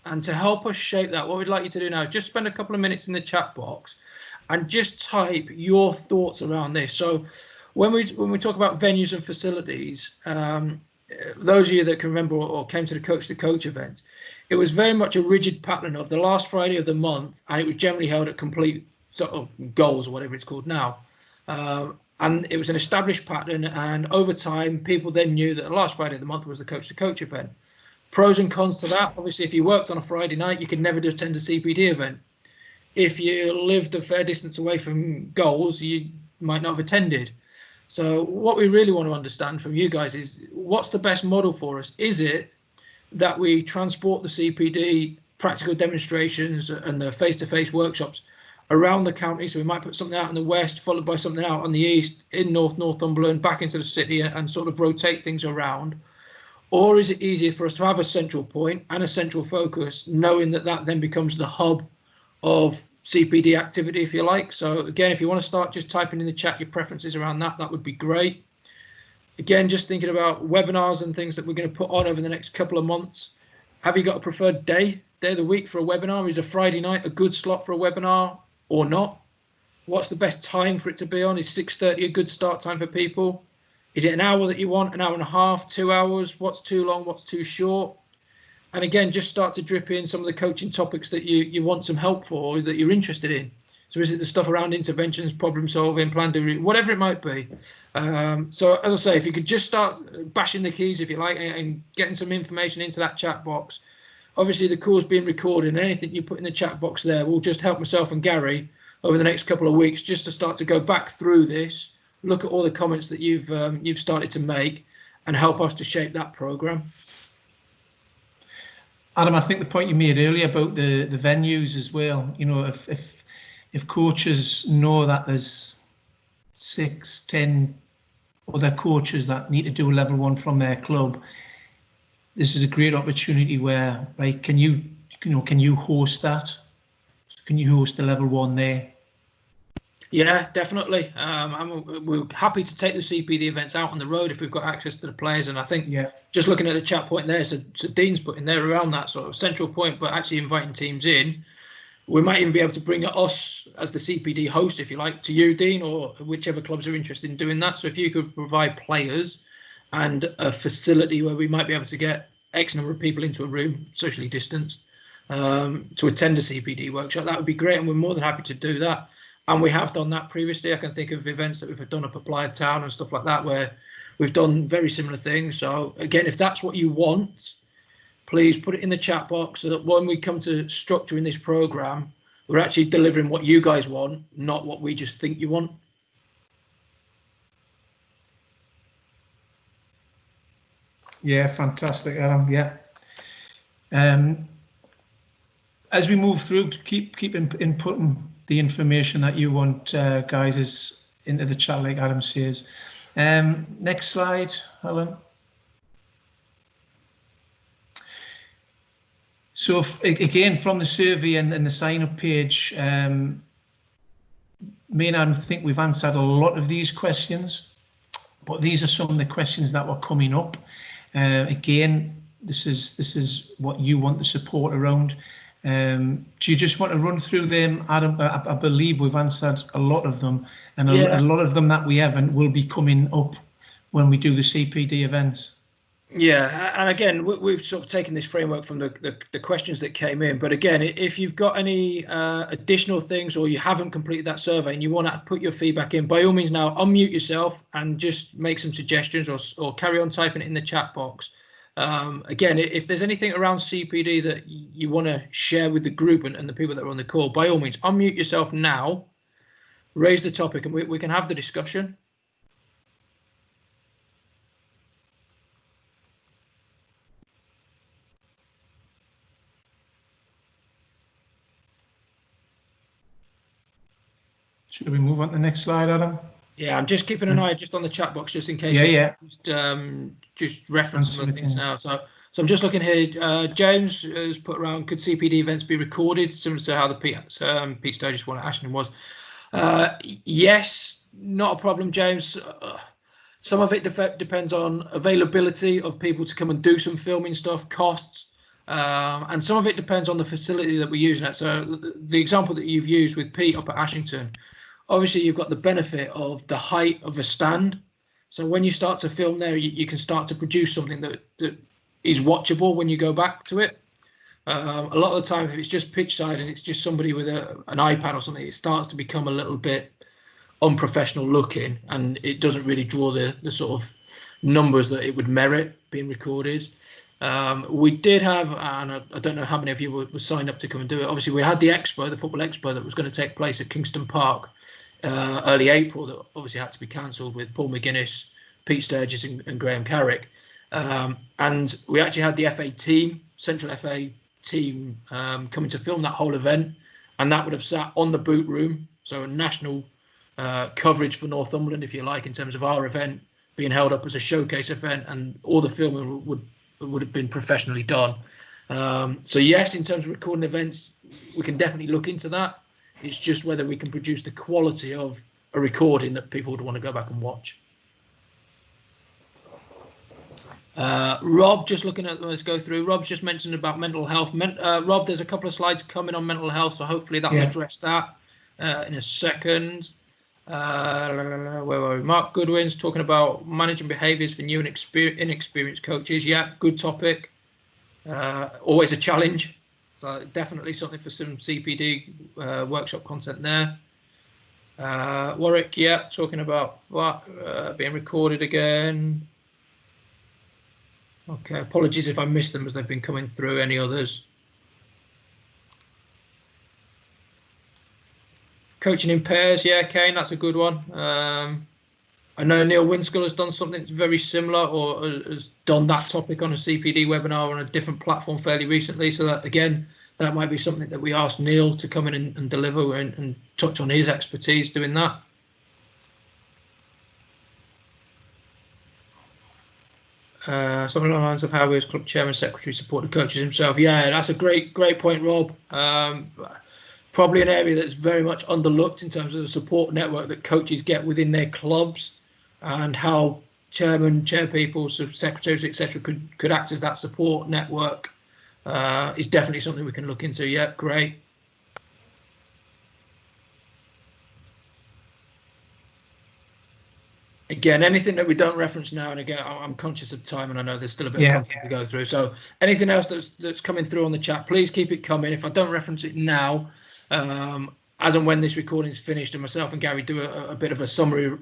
And to help us shape that, what we'd like you to do now is just spend a couple of minutes in the chat box and just type your thoughts around this. So when we talk about venues and facilities, those of you that can remember or came to the coach event, it was very much a rigid pattern of the last Friday of the month, and it was generally held at complete sort of goals or whatever it's called now. And it was an established pattern, and over time, people then knew that the last Friday of the month was the coach event. Pros and cons to that. Obviously, if you worked on a Friday night, you could never attend a CPD event. If you lived a fair distance away from goals, you might not have attended. So what we really want to understand from you guys is what's the best model for us? Is it that we transport the CPD practical demonstrations and the face-to-face workshops around the county? So we might put something out in the west, followed by something out on the east, in Northumberland, back into the city, and sort of rotate things around. Or is it easier for us to have a central point and a central focus, knowing that that then becomes the hub of CPD activity, if you like? So again, if you want to start just typing in the chat your preferences around that, that would be great. Again, just thinking about webinars and things that we're going to put on over the next couple of months. Have you got a preferred day of the week for a webinar? Is a Friday night a good slot for a webinar or not? What's the best time for it to be on? Is 6:30 a good start time for people? Is it an hour that you want, an hour and a half, 2 hours? What's too long? What's too short? And again, just start to drip in some of the coaching topics that you want some help for, or that you're interested in. So is it the stuff around interventions, problem solving, plan delivery, whatever it might be? So as I say, if you could just start bashing the keys, if you like, and getting some information into that chat box. Obviously, the call's being recorded, and anything you put in the chat box there will just help myself and Gary over the next couple of weeks just to start to go back through this, look at all the comments that you've started to make, and help us to shape that program.
Adam, I think the point you made earlier about the venues as well, you know, if coaches know that there's 6, 10 other coaches that need to do level 1 from their club, this is a great opportunity where, right, can you host that? Can you host the level 1 there?
Yeah, definitely. We're happy to take the CPD events out on the road if we've got access to the players. And I think just looking at the chat point there, so Dean's putting there around that sort of central point, but actually inviting teams in. We might even be able to bring us as the CPD host, if you like, to you, Dean, or whichever clubs are interested in doing that. So if you could provide players and a facility where we might be able to get X number of people into a room, socially distanced, to attend a CPD workshop, that would be great, and we're more than happy to do that. And we have done that previously. I can think of events that we've done up at Blythe Town and stuff like that, where we've done very similar things. So again, if that's what you want, please put it in the chat box so that when we come to structuring this program, we're actually delivering what you guys want, not what we just think you want.
Yeah, fantastic, Adam. Yeah. As we move through, keep inputting the information that you want, guys, is into the chat, like Adam says. Next slide, Helen. So again, from the survey and the sign-up page, me and Adam think we've answered a lot of these questions, but these are some of the questions that were coming up. Again, this is what you want the support around. Do you just want to run through them, Adam? I believe we've answered a lot of them, and a lot of them that we haven't will be coming up when we do the CPD events.
Yeah, and again, we've sort of taken this framework from the questions that came in. But again, if you've got any additional things, or you haven't completed that survey and you want to put your feedback in, by all means now unmute yourself and just make some suggestions, or carry on typing it in the chat box. Again, if there's anything around CPD that you want to share with the group and the people that are on the call, by all means, unmute yourself now, raise the topic, and we can have the discussion.
Should we move on to the next slide, Adam?
Yeah, I'm just keeping an eye just on the chat box, just in case.
Yeah.
Just reference some of the things now. So I'm just looking here. James has put around, could CPD events be recorded, similar to how the Pete Sturgis one at Ashton was? Yes, not a problem, James. Some of it depends on availability of people to come and do some filming stuff, costs, and some of it depends on the facility that we're using. So the example that you've used with Pete up at Ashington, obviously you've got the benefit of the height of a stand. So when you start to film there, you can start to produce something that is watchable when you go back to it. A lot of the time, if it's just pitch side and it's just somebody with an iPad or something, it starts to become a little bit unprofessional looking, and it doesn't really draw the sort of numbers that it would merit being recorded. We did have, and I don't know how many of you were signed up to come and do it. Obviously, we had the expo, the football expo, that was going to take place at Kingston Park early April, that obviously had to be cancelled, with Paul McGuinness, Pete Sturgis and Graham Carrick. And we actually had the FA team, Central FA team, coming to film that whole event, and that would have sat on the boot room, so a national coverage for Northumberland, if you like, in terms of our event being held up as a showcase event, and all the filming would have been professionally done. So yes, in terms of recording events, we can definitely look into that. It's just whether we can produce the quality of a recording that people would want to go back and watch. Rob, just looking at, let's go through. Rob's just mentioned about mental health. Rob, there's a couple of slides coming on mental health, so hopefully that will address that in a second. Where were we? Mark Goodwin's talking about managing behaviours for new and inexperienced coaches. Yeah, good topic. Always a challenge. So definitely something for some CPD workshop content there. Warwick, yeah, talking about that being recorded again. Okay, apologies if I missed them as they've been coming through. Any others? Coaching in pairs, yeah, Kane, that's a good one. I know Neil Winskull has done something very similar, or has done that topic on a CPD webinar on a different platform fairly recently. So that, again, that might be something that we ask Neil to come in and deliver and touch on his expertise doing that. Something along the lines of how his club chairman, secretary support the coaches himself. Yeah, that's a great point, Rob. Probably an area that's very much underlooked in terms of the support network that coaches get within their clubs, and how chairman, chairpeople, secretaries, etc. could act as that support network is definitely something we can look into. Yeah, great. Again, anything that we don't reference now, and again, I'm conscious of time, and I know there's still a bit of content to go through. So anything else that's coming through on the chat, please keep it coming. If I don't reference it now, as and when this recording is finished, and myself and Gary do a bit of a summary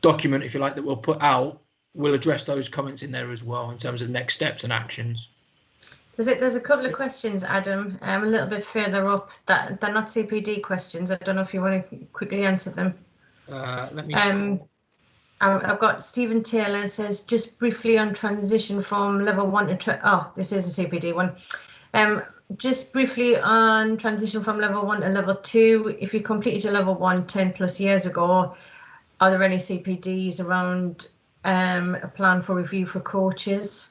document, if you like, that we'll put out, we'll address those comments in there as well in terms of next steps and actions.
There's a couple of questions, Adam, a little bit further up that they're not CPD questions. I don't know if you want to quickly answer them.
Let me.
I've got Stephen Taylor says just briefly on transition from level 1 to this is a CPD one. Just briefly on transition from level 1 to level 2. If you completed your level 1 10 plus years ago, are there any CPDs around a plan for review for coaches?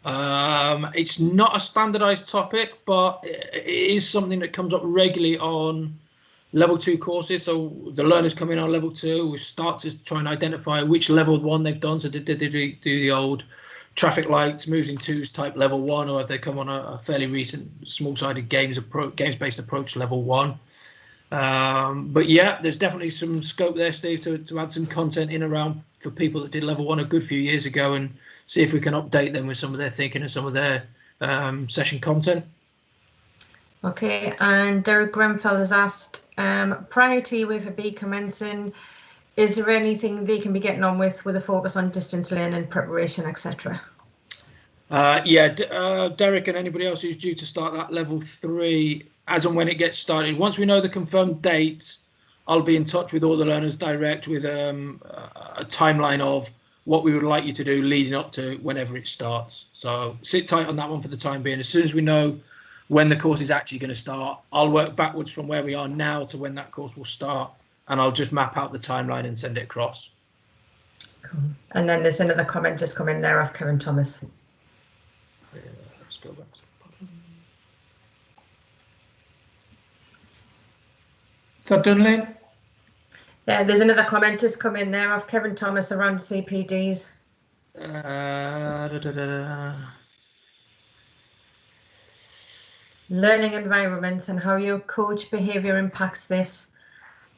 It's not a standardized topic, but it is something that comes up regularly on level 2 courses. So the learners come in on level 2, we start to try and identify which level 1 they've done. So did they do the old traffic lights, moves in twos type level 1, or have they come on a fairly recent small-sided games-based approach level 1? But yeah, there's definitely some scope there, Steve, to add some content in around for people that did level 1 a good few years ago, and see if we can update them with some of their thinking and some of their session content.
Okay, and Derek Grenfell has asked, prior to UEFA B commencing, is there anything they can be getting on with a focus on distance learning, preparation, etc.?
Derek and anybody else who's due to start that level 3, as and when it gets started, once we know the confirmed dates, I'll be in touch with all the learners direct with a timeline of what we would like you to do leading up to whenever it starts. So sit tight on that one for the time being. As soon as we know when the course is actually going to start, I'll work backwards from where we are now to when that course will start, and I'll just map out the timeline and send it across.
Cool. And then there's another comment just come in there off Kevin Thomas.
Let's go back to the bottom.
Is that done, Lynn?
Yeah, there's another comment just come in there off Kevin Thomas around CPDs. Learning environments and how your coach behaviour impacts this.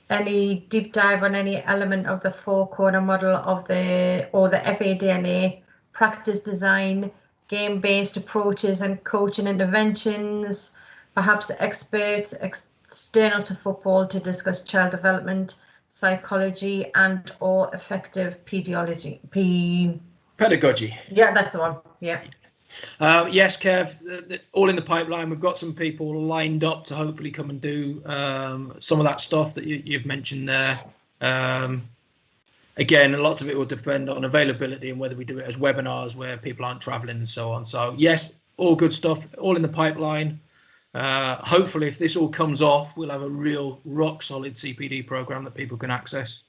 Any deep dive on any element of the 4-corner model of the FADNA, practice design, game-based approaches and coaching interventions, perhaps experts external to football to discuss child development, psychology and or effective pedagogy. Yeah, that's the one. Yeah.
Yes, Kev, all in the pipeline. We've got some people lined up to hopefully come and do some of that stuff that you've mentioned there. Again, lots of it will depend on availability and whether we do it as webinars where people aren't traveling and so on. So yes, all good stuff, all in the pipeline. Hopefully, if this all comes off, we'll have a real rock solid CPD program that people can access.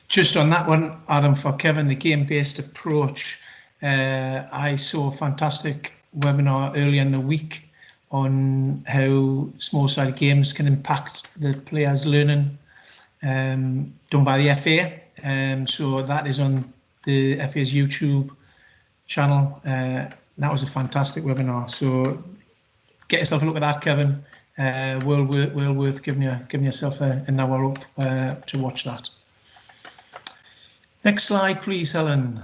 Just on that one, Adam, for Kevin, the game-based approach, I saw a fantastic webinar earlier in the week on how small-sided games can impact the players' learning, done by the FA. So that is on the FA's YouTube channel. That was a fantastic webinar. So get yourself a look at that, Kevin. Well worth giving yourself an hour up to watch that. Next slide, please, Helen.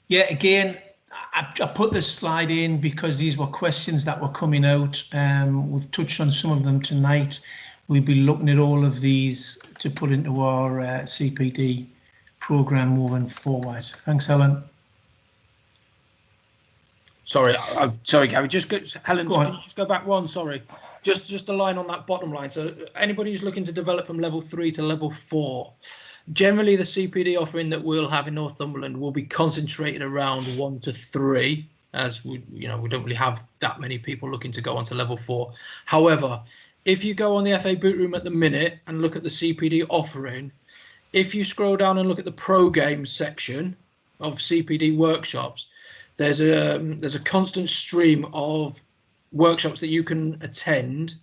Yeah, again, I put this slide in because these were questions that were coming out. We've touched on some of them tonight. We'll be looking at all of these to put into our CPD program moving forward. Thanks, Helen.
Sorry, sorry, Gary. Helen, can you just go back one? Sorry, just a line on that bottom line. So anybody who's looking to develop from level 3 to level 4, generally the CPD offering that we'll have in Northumberland will be concentrated around 1 to 3, as we don't really have that many people looking to go on to level 4. However, if you go on the FA Boot Room at the minute and look at the CPD offering, if you scroll down and look at the pro games section of CPD workshops, there's a constant stream of workshops that you can attend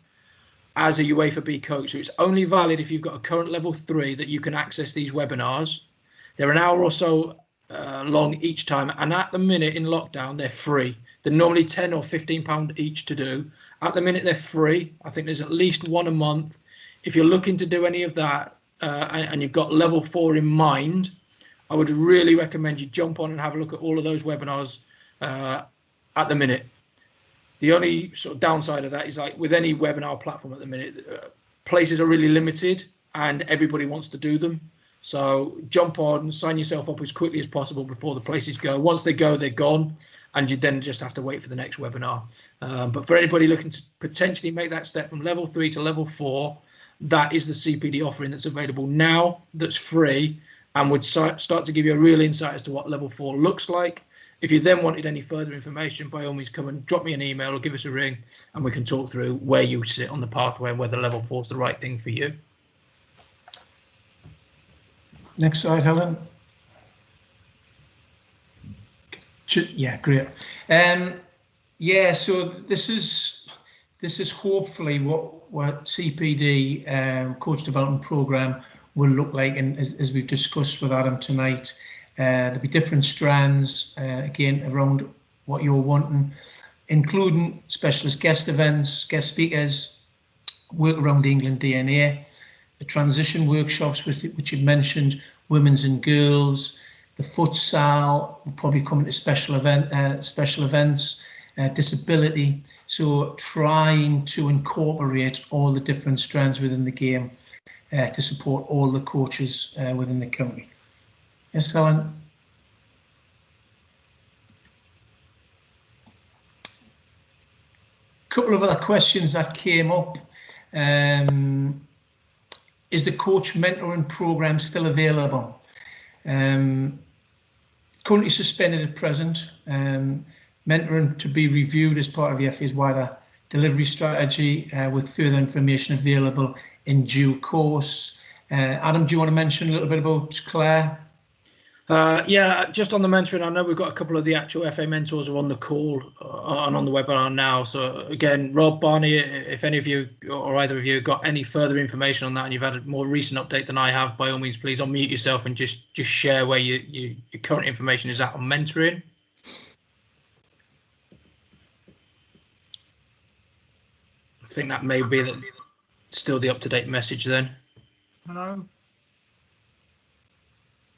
as a UEFA B coach. So it's only valid if you've got a current level 3 that you can access these webinars. They're an hour or so long each time, and at the minute in lockdown they're free. They're normally £10 or £15 each to do. At the minute, they're free. I think there's at least one a month. If you're looking to do any of that and you've got level 4 in mind, I would really recommend you jump on and have a look at all of those webinars at the minute. The only sort of downside of that is, like with any webinar platform at the minute, places are really limited and everybody wants to do them. So jump on, sign yourself up as quickly as possible before the places go. Once they go, they're gone, and you then just have to wait for the next webinar. But for anybody looking to potentially make that step from level 3 to level 4, that is the CPD offering that's available now, that's free, and would start to give you a real insight as to what level 4 looks like. If you then wanted any further information, by all means, come and drop me an email or give us a ring, and we can talk through where you sit on the pathway and whether level 4 is the right thing for you.
Next slide, Helen. Yeah, great. Yeah, so this is hopefully what CPD coach development program will look like, and as we've discussed with Adam tonight, there'll be different strands again around what you're wanting, including specialist guest events, guest speakers, work around the England DNA, the transition workshops which you've mentioned, women's and girls, the futsal will probably come into special events, disability. So trying to incorporate all the different strands within the game to support all the coaches within the company. Yes, Helen? Couple of other questions that came up. Is the coach mentoring program still available? Currently suspended at present. Mentoring to be reviewed as part of the FA's wider delivery strategy with further information available in due course. Adam, do you want to mention a little bit about Claire?
Yeah, just on the mentoring, I know we've got a couple of the actual FA mentors are on the call and on the webinar now. So again, Rob, Barney, if any of you or either of you got any further information on that and you've had a more recent update than I have, by all means, please unmute yourself and just share where your current information is at on mentoring. I think that may be still the up-to-date message then.
Hello.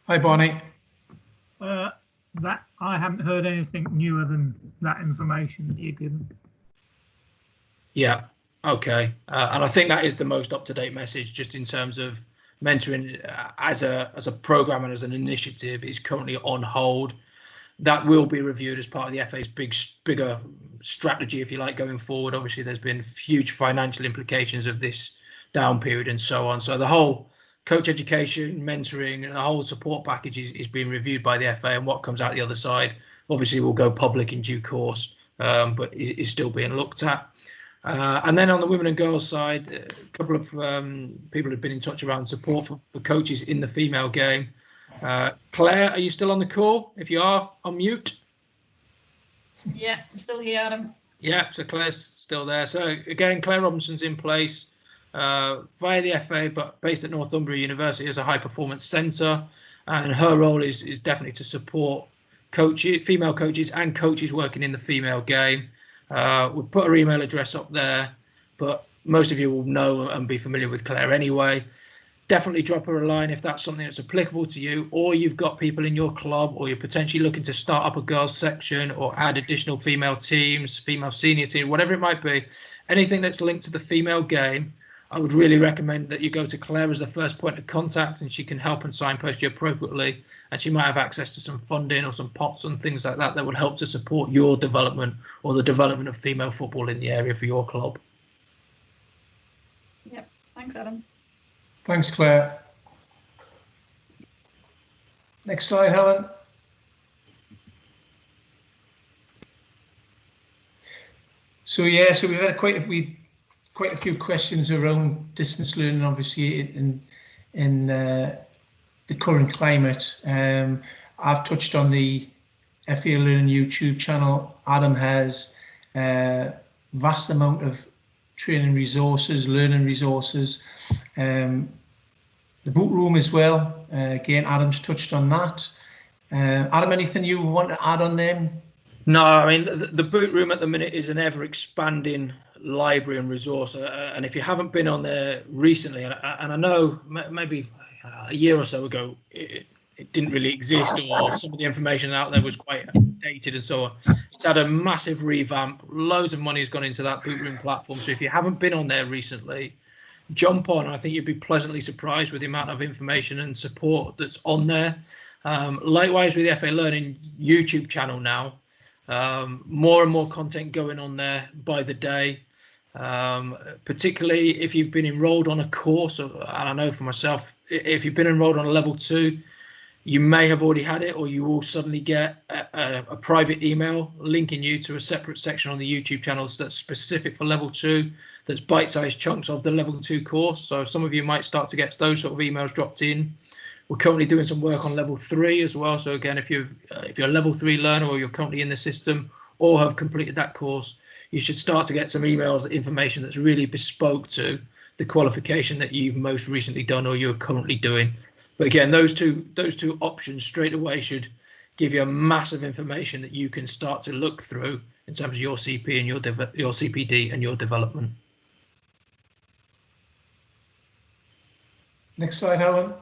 Hi, Barney.
That I haven't heard anything newer than that information that you've given.
Yeah, okay. And I think that is the most up-to-date message, just in terms of mentoring as a program and as an initiative is currently on hold. That will be reviewed as part of the FA's bigger strategy, if you like, going forward. Obviously, there's been huge financial implications of this down period and so on. So the whole coach education, mentoring, and the whole support package is being reviewed by the FA, and what comes out the other side obviously will go public in due course, but is still being looked at. And then on the women and girls side, a couple of people have been in touch around support for coaches in the female game. Claire, are you still on the call? If you are, unmute.
Yeah, I'm still here, Adam.
Yeah, so Claire's still there. So again, Claire Robinson's in place via the FA, but based at Northumbria University as a high performance centre, and her role is definitely to support coaches, female coaches and coaches working in the female game. We'll put her email address up there, but most of you will know and be familiar with Claire anyway. Definitely drop her a line if that's something that's applicable to you, or you've got people in your club, or you're potentially looking to start up a girls section or add additional female teams, female senior team, whatever it might be. Anything that's linked to the female game, I would really recommend that you go to Claire as the first point of contact, and she can help and signpost you appropriately. And she might have access to some funding or some pots and things like that that would help to support your development or the development of female football in the area for your club.
Yep, thanks, Adam.
Thanks, Claire. Next slide, Helen. So yeah, so we've had quite a few questions around distance learning, obviously in the current climate. I've touched on the FA Learning YouTube channel. Adam has a vast amount of training resources, learning resources. The boot room as well. Again, Adam's touched on that. Adam, anything you want to add on them?
No, I mean, the boot room at the minute is an ever expanding library and resource. And if you haven't been on there recently, and I know maybe a year or so ago, it didn't really exist, or some of the information out there was quite dated and so on. It's had a massive revamp. Loads of money has gone into that boot room platform. So if you haven't been on there recently, jump on. I think you'd be pleasantly surprised with the amount of information and support that's on there. Likewise with the FA Learning YouTube channel now. More and more content going on there by the day, particularly if you've been enrolled on a course, and I know for myself, if you've been enrolled on a level 2, you may have already had it, or you will suddenly get a private email linking you to a separate section on the YouTube channels that's specific for level 2, that's bite-sized chunks of the level 2 course. So some of you might start to get those sort of emails dropped in. We're currently doing some work on level 3 as well. So again, if you're a level 3 learner, or you're currently in the system or have completed that course, you should start to get some emails, information that's really bespoke to the qualification that you've most recently done or you're currently doing. But again, those two options straight away should give you a massive information that you can start to look through in terms of your CP and your CPD and your development.
Next slide, Helen.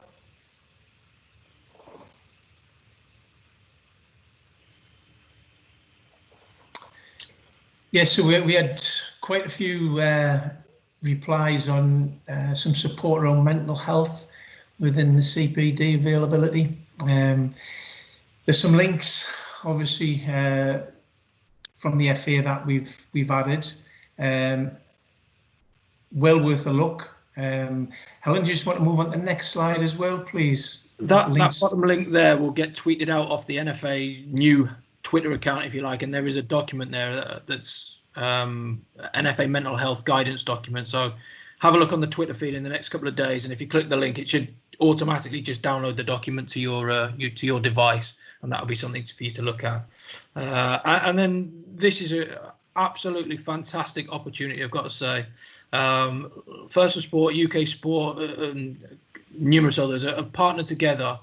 Yes, so we had quite a few replies on some support around mental health within the CPD availability. There's some links, obviously, from the FA that we've added. Well worth a look. Helen, do you just want to move on to the next slide as well, please?
That bottom link there will get tweeted out off the NFA new Twitter account, if you like, and there is a document there that's NFA mental health guidance document. So have a look on the Twitter feed in the next couple of days, and if you click the link, it should automatically just download the document to your device, and that'll be something for you to look at. And then this is a absolutely fantastic opportunity, I've got to say. First for Sport, UK Sport, and numerous others have partnered together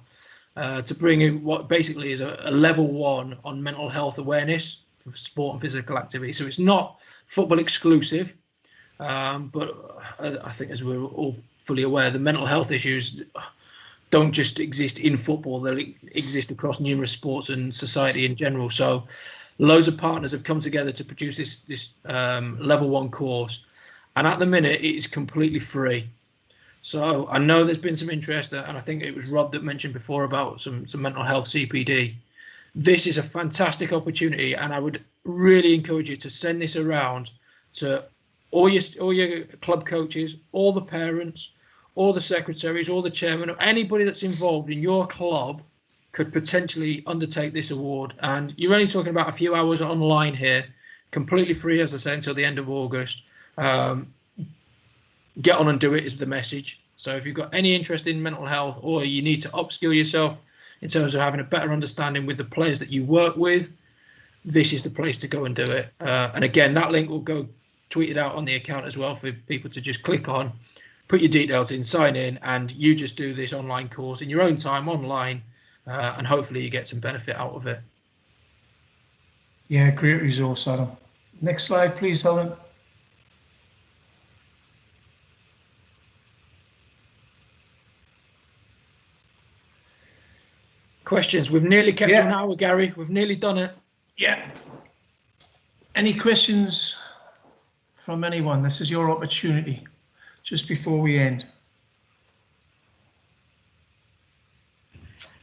to bring in what basically is a level 1 on mental health awareness for sport and physical activity. So it's not football exclusive, but I think, as we're all fully aware, the mental health issues don't just exist in football, they exist across numerous sports and society in general. So loads of partners have come together to produce this level 1 course, and at the minute it is completely free. So I know there's been some interest, and I think it was Rob that mentioned before about some mental health CPD. This is a fantastic opportunity, and I would really encourage you to send this around to all your club coaches, all the parents, all the secretaries, all the chairman, or anybody that's involved in your club could potentially undertake this award. And you're only talking about a few hours online here, completely free, as I say, until the end of August. Get on and do it is the message. So if you've got any interest in mental health, or you need to upskill yourself in terms of having a better understanding with the players that you work with, this is the place to go and do it. And again, that link will go tweeted out on the account as well for people to just click on, put your details in, sign in, and you just do this online course in your own time online, and hopefully you get some benefit out of it.
Yeah, great resource, Adam. Next slide, please, Helen.
Questions? We've nearly kept an hour, Gary. We've nearly done it.
Yeah. Any questions from anyone? This is your opportunity just before we end.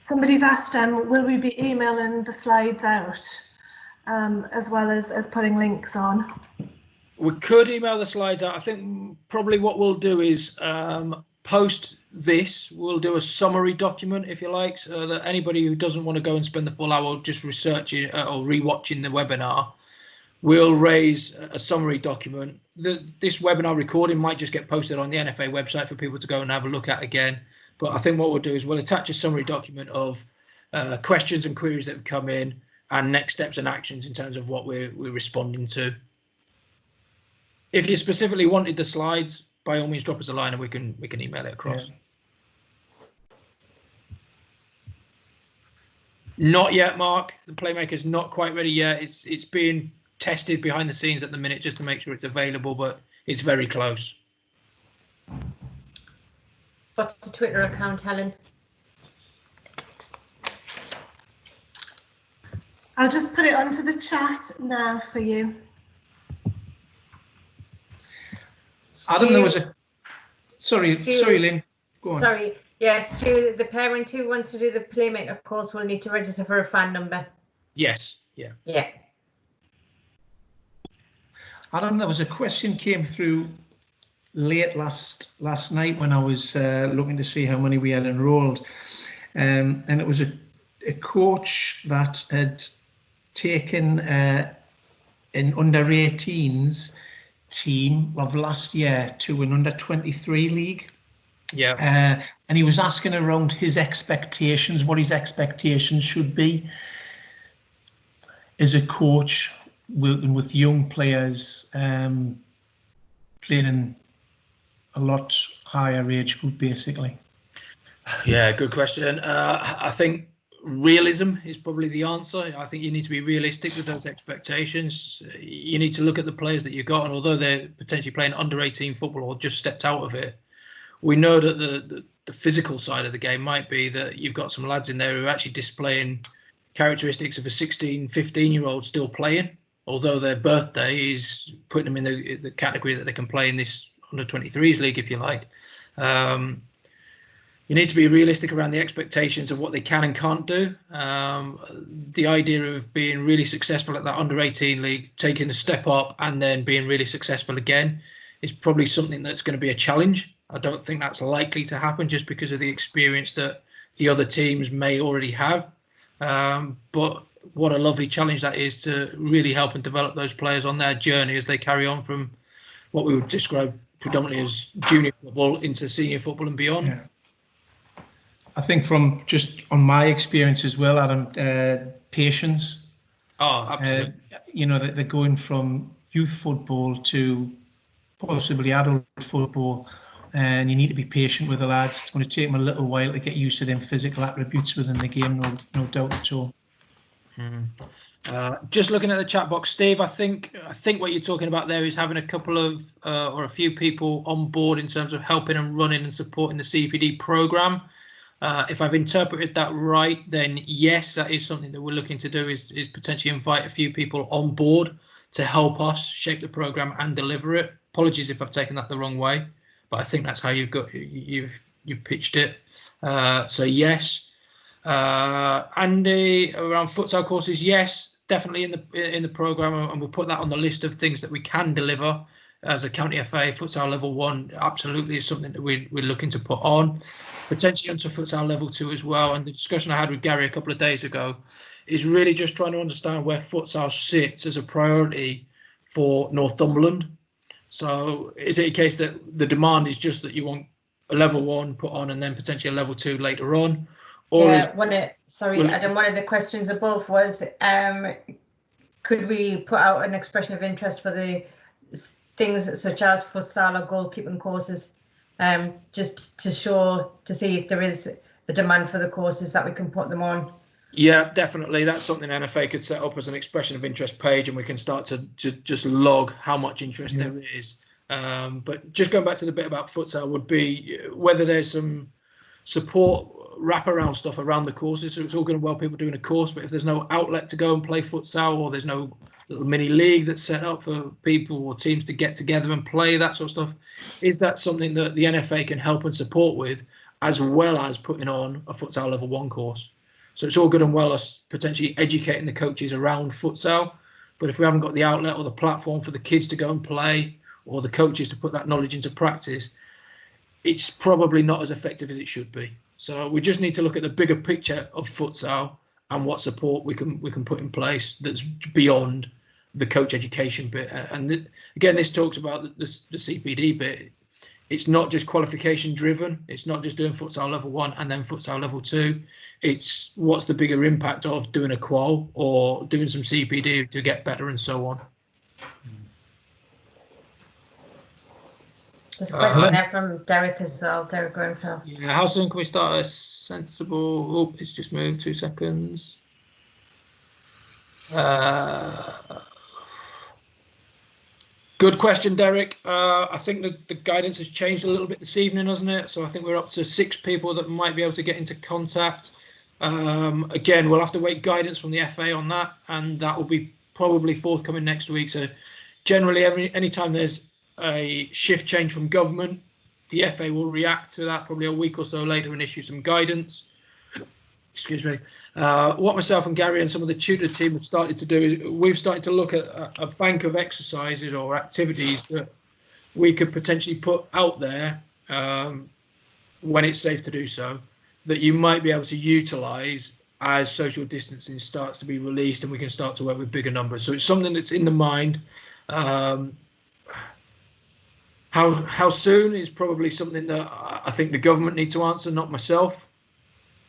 Somebody's asked, will we be emailing the slides out, as well as putting links on?
We could email the slides out. I think probably what we'll do is post this, we'll do a summary document, if you like, so that anybody who doesn't want to go and spend the full hour just researching or rewatching the webinar, we'll raise a summary document. This webinar recording might just get posted on the NFA website for people to go and have a look at again. But I think what we'll do is we'll attach a summary document of questions and queries that have come in, and next steps and actions in terms of what we're responding to. If you specifically wanted the slides, by all means drop us a line and we can email it across. Not yet, Mark. The Playmaker's not quite ready yet. It's being tested behind the scenes at the minute just to make sure it's available, but it's very close.
What's the Twitter account, Helen?
I'll just put it onto the chat now for you.
Adam, there was a... Sorry, Lynn. Go on.
Sorry, yes, Stu, the parent who wants to do the Playmaker course will need to register for a fan number.
Yes, yeah.
Yeah.
Adam, there was a question came through late last night when I was looking to see how many we had enrolled, and it was a coach that had taken an under 18s team of last year to an under 23 league.
Yeah.
And he was asking around his expectations, what his expectations should be as a coach working with young players, playing in a lot higher age group, basically.
Yeah, good question. I think realism is probably the answer. I think you need to be realistic with those expectations. You need to look at the players that you've got, and although they're potentially playing under 18 football or just stepped out of it, we know that the physical side of the game might be that you've got some lads in there who are actually displaying characteristics of a 16, 15-year-old still playing, although their birthday is putting them in the category that they can play in this under 23s league, if you like. You need to be realistic around the expectations of what they can and can't do. The idea of being really successful at that under 18 league, taking a step up and then being really successful again is probably something that's going to be a challenge. I don't think that's likely to happen just because of the experience that the other teams may already have. But what a lovely challenge that is to really help and develop those players on their journey as they carry on from what we would describe predominantly as junior football into senior football and beyond.
Yeah. I think from just on my experience as well, Adam, patience.
Oh, absolutely.
You know, they're going from youth football to possibly adult football, and you need to be patient with the lads. It's going to take them a little while to get used to them physical attributes within the game, no doubt at all.
Just looking at the chat box, Steve, I think what you're talking about there is having a couple of or a few people on board in terms of helping and running and supporting the CPD program. If I've interpreted that right, then yes, that is something that we're looking to do is potentially invite a few people on board to help us shape the program and deliver it. Apologies if I've taken that the wrong way, but I think that's how you've pitched it. So yes, Andy, around futsal courses, yes, definitely in the program, and we'll put that on the list of things that we can deliver as a county FA. Futsal level 1 absolutely is something that we're looking to put on, potentially onto futsal level 2 as well. And the discussion I had with Gary a couple of days ago is really just trying to understand where futsal sits as a priority for Northumberland. So is it a case that the demand is just that you want a level 1 put on and then potentially a level 2 later on? Or
yeah,
Adam,
one of the questions above was, could we put out an expression of interest for the things such as futsal or goalkeeping courses, just to see if there is a demand for the courses that we can put them on?
Yeah, definitely. That's something NFA could set up as an expression of interest page, and we can start to just log how much interest there is. But just going back to the bit about futsal would be whether there's some support wraparound stuff around the courses. So it's all good and well people doing a course, but if there's no outlet to go and play futsal, or there's no little mini league that's set up for people or teams to get together and play, that sort of stuff, is that something that the NFA can help and support with, as well as putting on a futsal level 1 course? So it's all good and well us potentially educating the coaches around futsal, but if we haven't got the outlet or the platform for the kids to go and play, or the coaches to put that knowledge into practice, it's probably not as effective as it should be. So we just need to look at the bigger picture of futsal and what support we can put in place that's beyond the coach education bit. And again, this talks about the CPD bit. It's not just qualification driven. It's not just doing futsal level 1 and then futsal level 2. It's what's the bigger impact of doing a qual or doing some CPD to get better and so on.
There's a question there from Derek as well, Derek Grenfell.
Yeah, how soon can we start a sensible... Oh, it's just moved 2 seconds. Good question, Derek. I think that the guidance has changed a little bit this evening, hasn't it? So I think we're up to 6 people that might be able to get into contact. Again, we'll have to wait guidance from the FA on that, and that will be probably forthcoming next week. So generally, anytime there's a shift change from government, the FA will react to that probably a week or so later and issue some guidance. Excuse me. What myself and Gary and some of the tutor team have started to do is we've started to look at a bank of exercises or activities that we could potentially put out there when it's safe to do so, that you might be able to utilise as social distancing starts to be released and we can start to work with bigger numbers. So it's something that's in the mind. How soon is probably something that I think the government need to answer, not myself.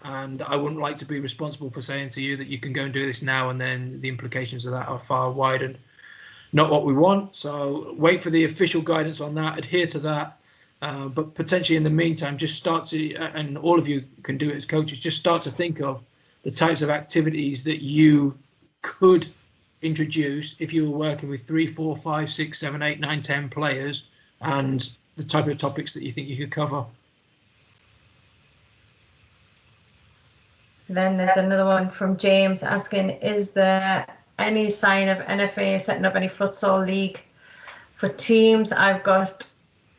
And I wouldn't like to be responsible for saying to you that you can go and do this now and then the implications of that are far wider and not what we want. So wait for the official guidance on that, adhere to that. But potentially in the meantime, just start to, and all of you can do it as coaches, just start to think of the types of activities that you could introduce if you were working with 3, 4, 5, 6, 7, 8, 9, 10 players, and the type of topics that you think you could cover.
Then there's another one from James asking, is there any sign of NFA setting up any futsal league for teams? I've got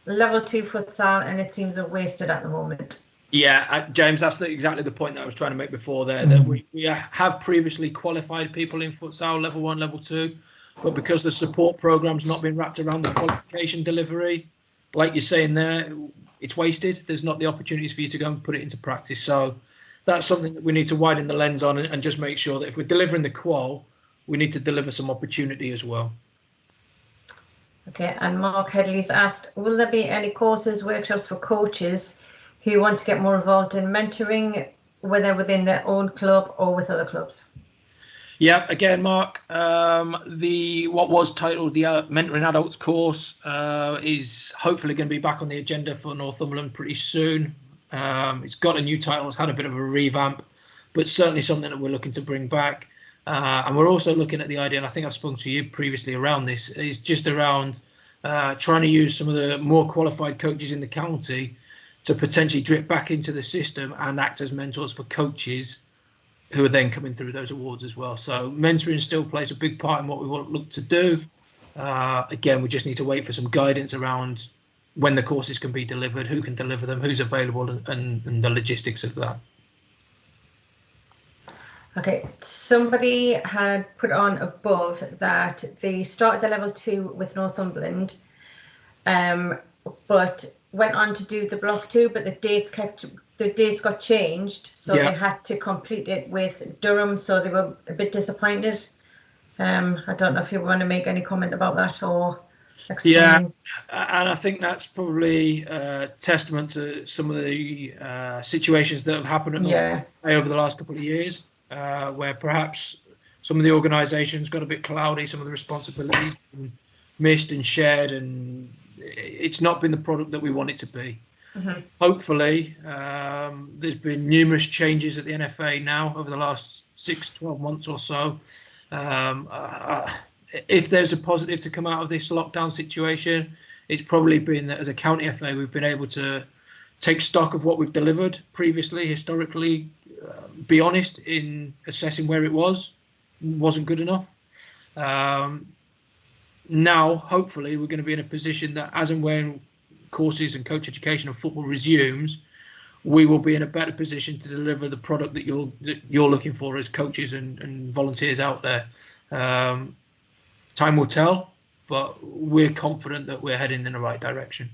level 2 futsal and it seems wasted at the moment.
Yeah, James, that's exactly the point that I was trying to make before there, that we have previously qualified people in futsal level 1, level 2, but because the support program's not been wrapped around the qualification delivery, like you're saying there, it's wasted. There's not the opportunities for you to go and put it into practice. So that's something that we need to widen the lens on and just make sure that if we're delivering the qual, we need to deliver some opportunity as well.
Okay, and Mark Headley's asked, will there be any courses, workshops for coaches who want to get more involved in mentoring, whether within their own club or with other clubs?
Yeah, again, Mark, what was titled the Mentoring Adults course is hopefully going to be back on the agenda for Northumberland pretty soon. It's got a new title, it's had a bit of a revamp, but certainly something that we're looking to bring back. And we're also looking at the idea, and I think I've spoken to you previously around this, is just around trying to use some of the more qualified coaches in the county to potentially drip back into the system and act as mentors for coaches who are then coming through those awards as well. So mentoring still plays a big part in what we want to look to do. Again, we just need to wait for some guidance around when the courses can be delivered, who can deliver them, who's available, and the logistics of that.
Okay, somebody had put on above that they started the level 2 with Northumberland, but went on to do the block 2, but the dates got changed, so they had to complete it with Durham, so they were a bit disappointed. I don't know if you want to make any comment about that or explain.
Yeah, and I think that's probably testament to some of the situations that have happened at North over the last couple of years, where perhaps some of the organisations got a bit cloudy, some of the responsibilities been missed and shared, and it's not been the product that we want it to be. Hopefully, there's been numerous changes at the NFA now over the last 6-12 months or so. If there's a positive to come out of this lockdown situation, it's probably been that as a county FA, we've been able to take stock of what we've delivered previously, historically, be honest in assessing where it wasn't good enough. Now, hopefully, we're going to be in a position that as and when courses and coach education and football resumes, we will be in a better position to deliver the product that you're looking for as coaches and volunteers out there. Time will tell, but we're confident that we're heading in the right direction.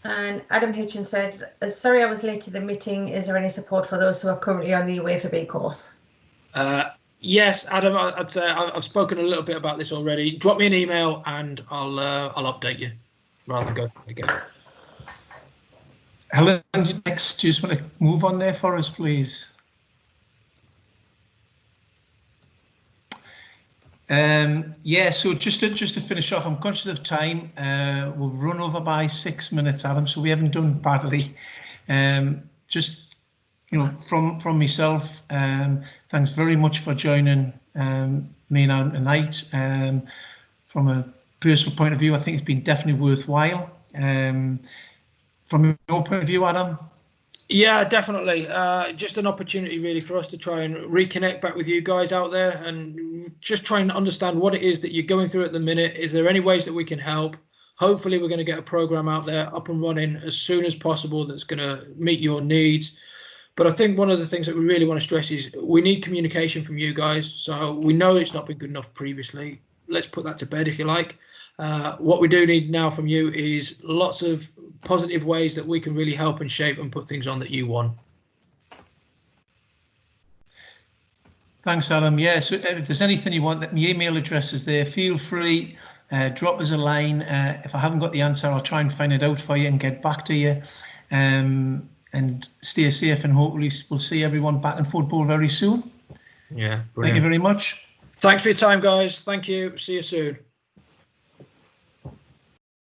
And Adam Hitchens said, sorry I was late to the meeting. Is there any support for those who are currently on the UEFA B course?
Yes, Adam, I'd say I've spoken a little bit about this already. Drop me an email and I'll update you rather than go through it again.
Helen, next, do you just want to move on there for us, please? Yeah, so just to finish off, I'm conscious of time. We've run over by 6 minutes, Adam, so we haven't done badly. Just from myself, thanks very much for joining me and Adam tonight. From a personal point of view, I think it's been definitely worthwhile. From your point of view, Adam?
Yeah, definitely. Just an opportunity really for us to try and reconnect back with you guys out there and just try and understand what it is that you're going through at the minute. Is there any ways that we can help? Hopefully we're going to get a program out there up and running as soon as possible that's going to meet your needs. But I think one of the things that we really want to stress is we need communication from you guys. So we know it's not been good enough previously. Let's put that to bed, if you like. What we do need now from you is lots of positive ways that we can really help and shape and put things on that you want.
Thanks, Adam. Yeah, so if there's anything you want, my email address is there. Feel free, drop us a line. If I haven't got the answer, I'll try and find it out for you and get back to you. And stay safe, and hopefully we'll see everyone back in football very soon.
Yeah, brilliant.
Thank you very much.
Thanks for your time, guys. Thank you. See you soon.